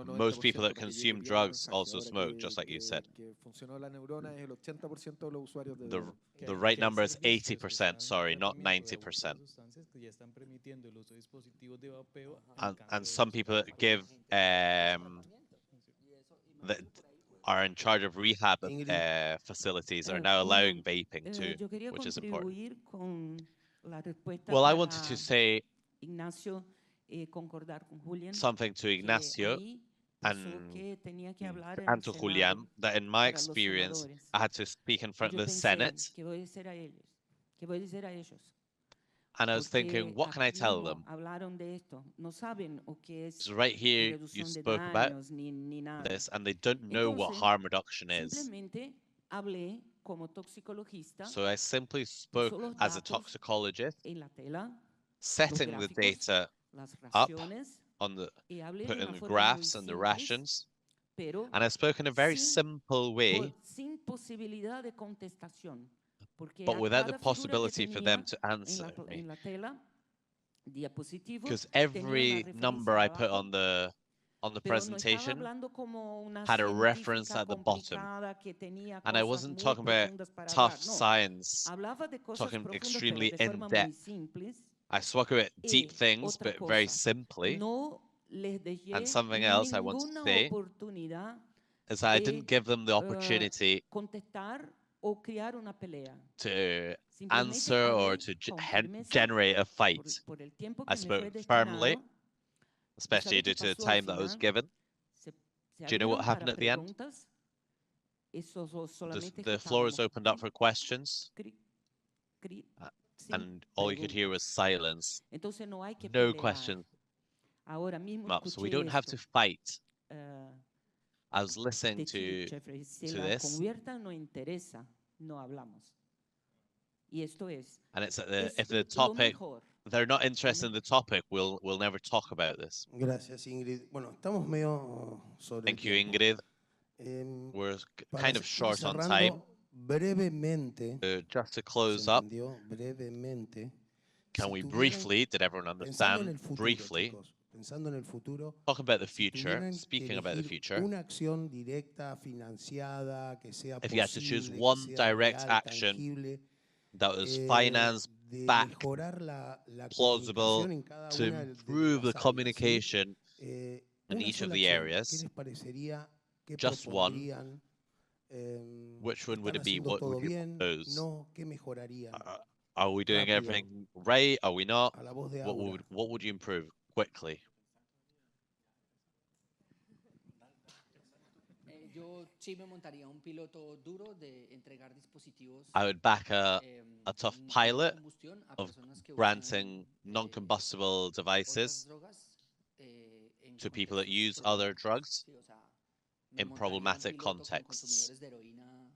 Speaker 6: Most people that consume drugs also smoke, just like you said. The right number is 80%, sorry, not 90%. And some people that that are in charge of rehab facilities are now allowing vaping too, which is important. Well, I wanted to say something to Ignacio and to Julian, that in my experience, I had to speak in front of the Senate. And I was thinking, what can I tell them? So right here, you spoke about this, and they don't know what harm reduction is. So I simply spoke as a toxicologist, setting the data up on putting the graphs and the rations, and I spoke in a very simple way, but without the possibility for them to answer me. Because every number I put on the presentation had a reference at the bottom, and I wasn't talking about tough science, talking extremely in-depth. I spoke about deep things, but very simply. And something else I want to say is that I didn't give them the opportunity to answer or to generate a fight. I spoke firmly, especially due to the time that I was given. Do you know what happened at the end? The floor was opened up for questions, and all you could hear was silence. No questions. So we don't have to fight. I was listening to this, and it's if the topic, they're not interested in the topic, we'll never talk about this. Thank you, Ingrid. We're kind of short on time. Just to close up, can we briefly, did everyone understand briefly,
Speaker 4: pensando en el futuro,
Speaker 6: Talking about the
Speaker 4: si
Speaker 6: future,
Speaker 4: tuvieran que
Speaker 6: speaking about the
Speaker 4: elegir
Speaker 6: future,
Speaker 4: una acción directa, financiada, que sea
Speaker 6: if you had to choose
Speaker 4: posible, que
Speaker 6: one
Speaker 4: sea
Speaker 6: direct
Speaker 4: real,
Speaker 6: action
Speaker 4: tangible,
Speaker 6: that was financed,
Speaker 4: de
Speaker 6: backed,
Speaker 4: mejorar la
Speaker 6: plausible,
Speaker 4: comunicación en cada
Speaker 6: to
Speaker 4: una de
Speaker 6: improve the
Speaker 4: las áreas, ¿sí?
Speaker 6: communication in
Speaker 4: Una
Speaker 6: each of
Speaker 4: sola
Speaker 6: the
Speaker 4: acción, ¿qué
Speaker 6: areas,
Speaker 4: les parecería? ¿Qué
Speaker 6: just one,
Speaker 4: propondrían?
Speaker 6: which one would
Speaker 4: ¿Están
Speaker 6: it be?
Speaker 4: haciendo
Speaker 6: What would
Speaker 4: todo
Speaker 6: you
Speaker 4: bien?
Speaker 6: propose?
Speaker 4: No, ¿qué mejorarían?
Speaker 6: Are we doing
Speaker 4: Rápido,
Speaker 6: everything right? Are we not?
Speaker 4: a la voz de Aura.
Speaker 6: What would you improve quickly?
Speaker 9: Yo sí me montaría un piloto duro de entregar dispositivos
Speaker 6: I would back a tough
Speaker 9: no
Speaker 6: pilot
Speaker 9: combustión a
Speaker 6: of
Speaker 9: personas que usan
Speaker 6: granting non-combustible
Speaker 9: otras
Speaker 6: devices
Speaker 9: drogas en
Speaker 6: to people that
Speaker 9: contextos
Speaker 6: use other drugs
Speaker 9: problemáticos. Sí, o sea, me
Speaker 6: in
Speaker 9: montaría un
Speaker 6: problematic
Speaker 9: piloto con
Speaker 6: contexts.
Speaker 9: consumidores de heroína,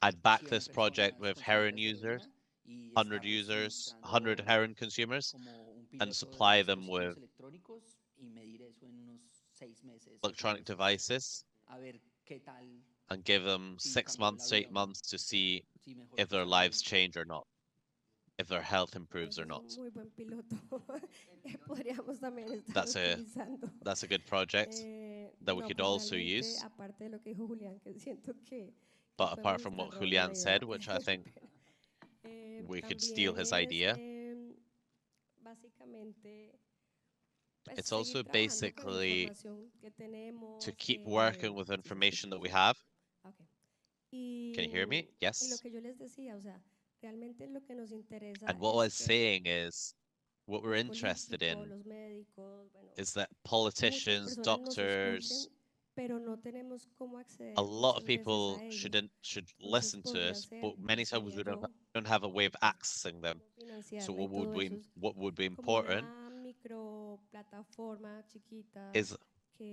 Speaker 6: I'd back
Speaker 9: 100
Speaker 6: this project
Speaker 9: personas
Speaker 6: with heroin
Speaker 9: consumidores de
Speaker 6: users,
Speaker 9: heroína, y
Speaker 6: 100
Speaker 9: estarles
Speaker 6: users, 100
Speaker 9: suministrando
Speaker 6: heroin consumers,
Speaker 9: como un
Speaker 6: and
Speaker 9: piloto de
Speaker 6: supply them
Speaker 9: dispositivos
Speaker 6: with
Speaker 9: electrónicos y medir eso en unos 6 meses, 8
Speaker 6: electronic
Speaker 9: meses,
Speaker 6: devices
Speaker 9: a ver qué tal,
Speaker 6: and give them
Speaker 9: si
Speaker 6: 6
Speaker 9: cambió la
Speaker 6: months,
Speaker 9: vida
Speaker 6: 8
Speaker 9: o no,
Speaker 6: months to see
Speaker 9: si mejoró
Speaker 6: if
Speaker 9: su
Speaker 6: their
Speaker 9: salud o
Speaker 6: lives
Speaker 9: no.
Speaker 6: change or not, if their health improves
Speaker 7: Ese
Speaker 6: or
Speaker 7: es
Speaker 6: not.
Speaker 7: un muy buen piloto que podríamos también estar
Speaker 6: That's
Speaker 7: utilizando.
Speaker 6: a good project that we
Speaker 7: No,
Speaker 6: could
Speaker 7: pues
Speaker 6: also
Speaker 7: realmente,
Speaker 6: use.
Speaker 7: aparte de lo que dijo Julián, que siento que
Speaker 6: But apart
Speaker 7: podemos
Speaker 6: from what
Speaker 7: estar robando
Speaker 6: Julian
Speaker 7: la
Speaker 6: said,
Speaker 7: idea.
Speaker 6: which I think we could steal
Speaker 7: También
Speaker 6: his
Speaker 7: es,
Speaker 6: idea,
Speaker 7: básicamente, pues,
Speaker 6: it's
Speaker 7: seguir
Speaker 6: also
Speaker 7: trabajando con la
Speaker 6: basically
Speaker 7: información que tenemos,
Speaker 6: to keep working with
Speaker 7: sí, sí,
Speaker 6: information that we have.
Speaker 7: okay.
Speaker 6: Can you hear me?
Speaker 7: Y lo
Speaker 6: Yes.
Speaker 7: que yo les decía, o sea, realmente lo que nos interesa
Speaker 6: And what I was
Speaker 7: es que
Speaker 6: saying is, what we're
Speaker 7: los
Speaker 6: interested
Speaker 7: políticos,
Speaker 6: in
Speaker 7: los médicos, bueno,
Speaker 6: is that
Speaker 7: muchas
Speaker 6: politicians,
Speaker 7: personas nos
Speaker 6: doctors,
Speaker 7: escuchen, pero no tenemos cómo acceder
Speaker 6: a lot
Speaker 7: muchas
Speaker 6: of
Speaker 7: veces
Speaker 6: people
Speaker 7: a ellos.
Speaker 6: should
Speaker 7: Entonces
Speaker 6: listen to
Speaker 7: podría
Speaker 6: us,
Speaker 7: ser,
Speaker 6: but many times
Speaker 7: diría
Speaker 6: we
Speaker 7: yo,
Speaker 6: don't have a way of accessing them.
Speaker 7: cómo
Speaker 6: So
Speaker 7: financiarla y todo eso, es
Speaker 6: what would be
Speaker 7: como
Speaker 6: important
Speaker 7: una micro plataforma chiquita
Speaker 6: is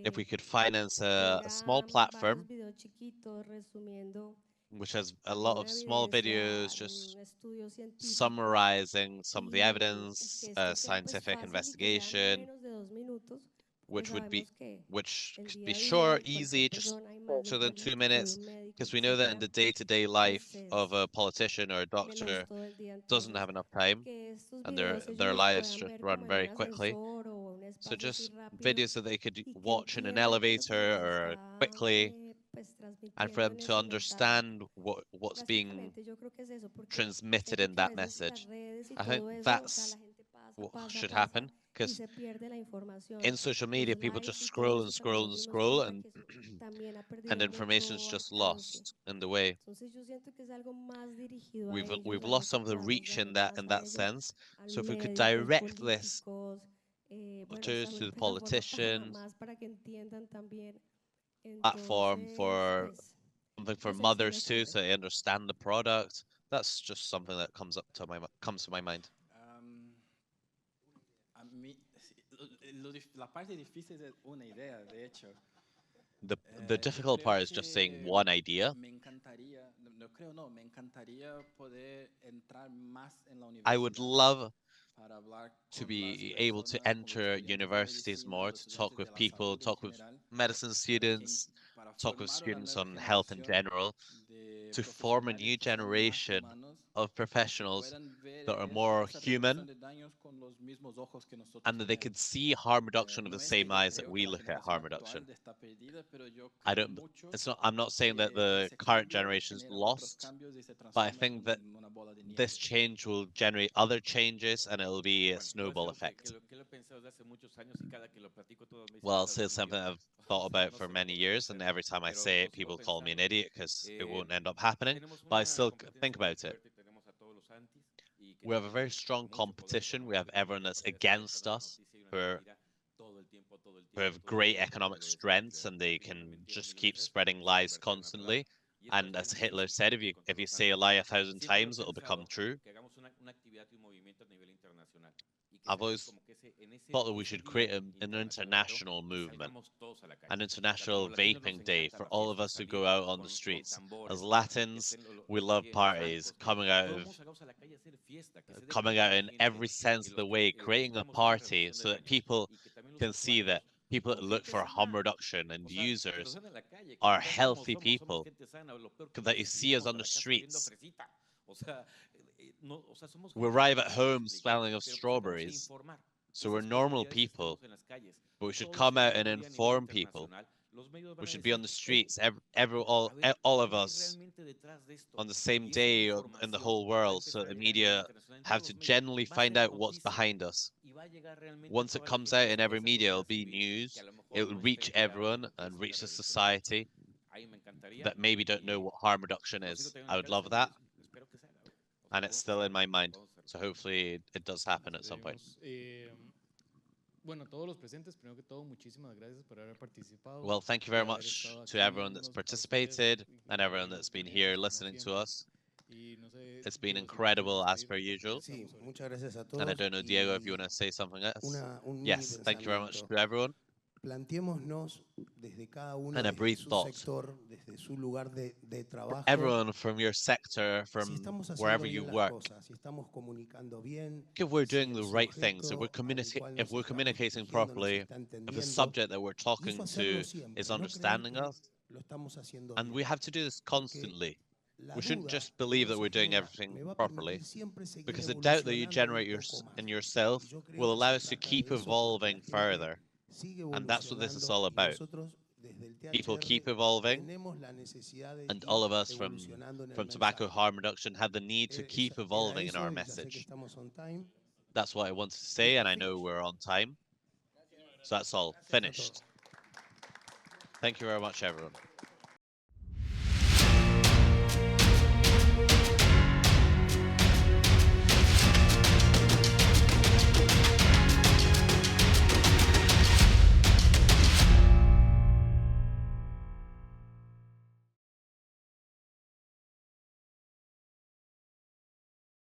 Speaker 6: if we
Speaker 7: que
Speaker 6: could finance a small
Speaker 7: tenga
Speaker 6: platform
Speaker 7: varios videos chiquitos resumiendo
Speaker 6: which has a lot of
Speaker 7: alguna
Speaker 6: small
Speaker 7: evidencia,
Speaker 6: videos just
Speaker 7: algún estudio científico,
Speaker 6: summarizing some of the
Speaker 7: y
Speaker 6: evidence,
Speaker 7: que esto sea pues
Speaker 6: scientific
Speaker 7: fácil y que sea
Speaker 6: investigation,
Speaker 7: menos de 2 minutos, porque
Speaker 6: which would be
Speaker 7: sabemos que
Speaker 6: which
Speaker 7: el
Speaker 6: could
Speaker 7: día
Speaker 6: be
Speaker 7: a
Speaker 6: short,
Speaker 7: día
Speaker 6: easy,
Speaker 7: cualquier
Speaker 6: just
Speaker 7: persona y más de un
Speaker 6: shorter than 2
Speaker 7: político, de
Speaker 6: minutes,
Speaker 7: un médico,
Speaker 6: because we know that in the
Speaker 7: etcétera,
Speaker 6: day-to-day life
Speaker 7: pues
Speaker 6: of
Speaker 7: es
Speaker 6: a politician or a
Speaker 7: menos
Speaker 6: doctor
Speaker 7: todo el día.
Speaker 6: doesn't
Speaker 7: Entonces,
Speaker 6: have enough time,
Speaker 7: que estos
Speaker 6: and
Speaker 7: videos ellos
Speaker 6: their
Speaker 7: los
Speaker 6: lives
Speaker 7: puedan
Speaker 6: just
Speaker 7: ver
Speaker 6: run
Speaker 7: como en
Speaker 6: very
Speaker 7: un
Speaker 6: quickly.
Speaker 7: ascensor o un
Speaker 6: So
Speaker 7: espacio así
Speaker 6: just
Speaker 7: rápido,
Speaker 6: videos that they could
Speaker 7: y que
Speaker 6: watch in an
Speaker 7: entiendan qué es lo que
Speaker 6: elevator
Speaker 7: les
Speaker 6: or
Speaker 7: está
Speaker 6: quickly,
Speaker 7: pues
Speaker 6: and for
Speaker 7: transmitiendo
Speaker 6: them
Speaker 7: en
Speaker 6: to
Speaker 7: ese mensaje.
Speaker 6: understand what's being
Speaker 7: Básicamente yo creo que es eso, porque
Speaker 6: transmitted
Speaker 7: siento
Speaker 6: in
Speaker 7: que a
Speaker 6: that
Speaker 7: veces las
Speaker 6: message.
Speaker 7: redes y
Speaker 6: I think
Speaker 7: todo eso, o sea,
Speaker 6: that's
Speaker 7: la gente
Speaker 6: what
Speaker 7: pasa,
Speaker 6: should
Speaker 7: pasa
Speaker 6: happen,
Speaker 7: y
Speaker 6: because
Speaker 7: se pierde la información.
Speaker 6: in social media,
Speaker 7: Los
Speaker 6: people
Speaker 7: likes
Speaker 6: just
Speaker 7: y todo
Speaker 6: scroll and
Speaker 7: eso
Speaker 6: scroll
Speaker 7: también
Speaker 6: and
Speaker 7: nos dimos
Speaker 6: scroll,
Speaker 7: cuenta
Speaker 6: and
Speaker 7: que eso también ha perdido
Speaker 6: and information's
Speaker 7: mucho
Speaker 6: just
Speaker 7: alcance.
Speaker 6: lost in the way.
Speaker 7: Entonces yo siento que es algo más dirigido a
Speaker 6: We've
Speaker 7: ellos,
Speaker 6: lost some
Speaker 7: algo
Speaker 6: of the
Speaker 7: que podamos
Speaker 6: reach
Speaker 7: darle
Speaker 6: in
Speaker 7: más a
Speaker 6: that
Speaker 7: ellos,
Speaker 6: sense.
Speaker 7: a
Speaker 6: So if we could
Speaker 7: médicos,
Speaker 6: direct this
Speaker 7: políticos, bueno,
Speaker 6: to
Speaker 7: esta es una
Speaker 6: the
Speaker 7: plataforma
Speaker 6: politicians,
Speaker 7: más para que entiendan también.
Speaker 6: platform
Speaker 7: Entonces,
Speaker 6: for
Speaker 7: pues,
Speaker 6: something for
Speaker 7: no sé, sería
Speaker 6: mothers too,
Speaker 7: chévere.
Speaker 6: so they understand the product. That's just something that comes to my mind.
Speaker 5: A mí, la parte difícil es una idea, de hecho.
Speaker 6: The difficult
Speaker 5: Creo
Speaker 6: part is just saying
Speaker 5: que
Speaker 6: one idea.
Speaker 5: me encantaría, me encantaría poder entrar más en la
Speaker 6: I would
Speaker 5: universidad
Speaker 6: love
Speaker 5: para hablar
Speaker 6: to
Speaker 5: con
Speaker 6: be
Speaker 5: las
Speaker 6: able to
Speaker 5: personas, con los
Speaker 6: enter
Speaker 5: estudiantes de
Speaker 6: universities
Speaker 5: medicina,
Speaker 6: more,
Speaker 5: los
Speaker 6: to talk
Speaker 5: estudiantes
Speaker 6: with
Speaker 5: de la
Speaker 6: people,
Speaker 5: salud en
Speaker 6: talk with
Speaker 5: general,
Speaker 6: medicine students,
Speaker 5: para
Speaker 6: talk with
Speaker 5: formar una
Speaker 6: students
Speaker 5: nueva
Speaker 6: on health in
Speaker 5: generación
Speaker 6: general,
Speaker 5: de
Speaker 6: to form a new
Speaker 5: profesionales que sean más
Speaker 6: generation
Speaker 5: humanos,
Speaker 6: of
Speaker 5: que
Speaker 6: professionals
Speaker 5: puedan ver
Speaker 6: that are
Speaker 5: esa
Speaker 6: more human,
Speaker 5: reducción de daños con los mismos ojos que nosotros
Speaker 6: and that they
Speaker 5: lo
Speaker 6: could
Speaker 5: vemos.
Speaker 6: see harm reduction with
Speaker 5: No
Speaker 6: the
Speaker 5: es que
Speaker 6: same
Speaker 5: yo
Speaker 6: eyes that
Speaker 5: creo que
Speaker 6: we
Speaker 5: la
Speaker 6: look at
Speaker 5: generación
Speaker 6: harm reduction.
Speaker 5: actual está perdida, pero yo
Speaker 6: I
Speaker 5: creo
Speaker 6: don't.
Speaker 5: mucho
Speaker 6: I'm not saying that
Speaker 5: que
Speaker 6: the
Speaker 5: ese
Speaker 6: current
Speaker 5: cambio
Speaker 6: generation's
Speaker 5: genera otros
Speaker 6: lost,
Speaker 5: cambios y se
Speaker 6: but I
Speaker 5: transforma
Speaker 6: think that
Speaker 5: en una bola de nieve.
Speaker 6: this change will generate other changes, and it'll be a snowball effect. Well, I'll say something I've thought about for many years, and every time I say it, people call me an idiot because it won't end up happening, but I still think about it. We have a very strong competition. We have everyone that's against us, who have great economic strengths, and they can just keep spreading lies constantly. And as Hitler said, if you say a lie 1,000 times, it'll become true. I've always thought that we should create an international movement, an international vaping day for all of us who go out on the streets. As Latins, we love parties, coming out in every sense of the way, creating a party so that people can see that people that look for harm reduction and users are healthy people that you see us on the streets. We arrive at home smelling of strawberries. So we're normal people, but we should come out and inform people. We should be on the streets, all of us, on the same day in the whole world, so the media have to genuinely find out what's behind us. Once it comes out in every media, it'll be news. It will reach everyone and reach the society that maybe don't know what harm reduction is. I would love that. And it's still in my mind. So hopefully it does happen at some point. Well, thank you very much to everyone that's participated and everyone that's been here listening to us. It's been incredible as per usual. And I don't know, Diego, if you want to say something else. Yes, thank you very much to everyone. And a brief thought. Everyone from your sector, from wherever you work, if we're doing the right things, if we're communicating properly, if the subject that we're talking to is understanding us, and we have to do this constantly. We shouldn't just believe that we're doing everything properly, because the doubt that you generate in yourself will allow us to keep evolving further. And that's what this is all about. People keep evolving, and all of us from tobacco harm reduction have the need to keep evolving in our message. That's what I wanted to say, and I know we're on time. So that's all. Finished. Thank you very much, everyone.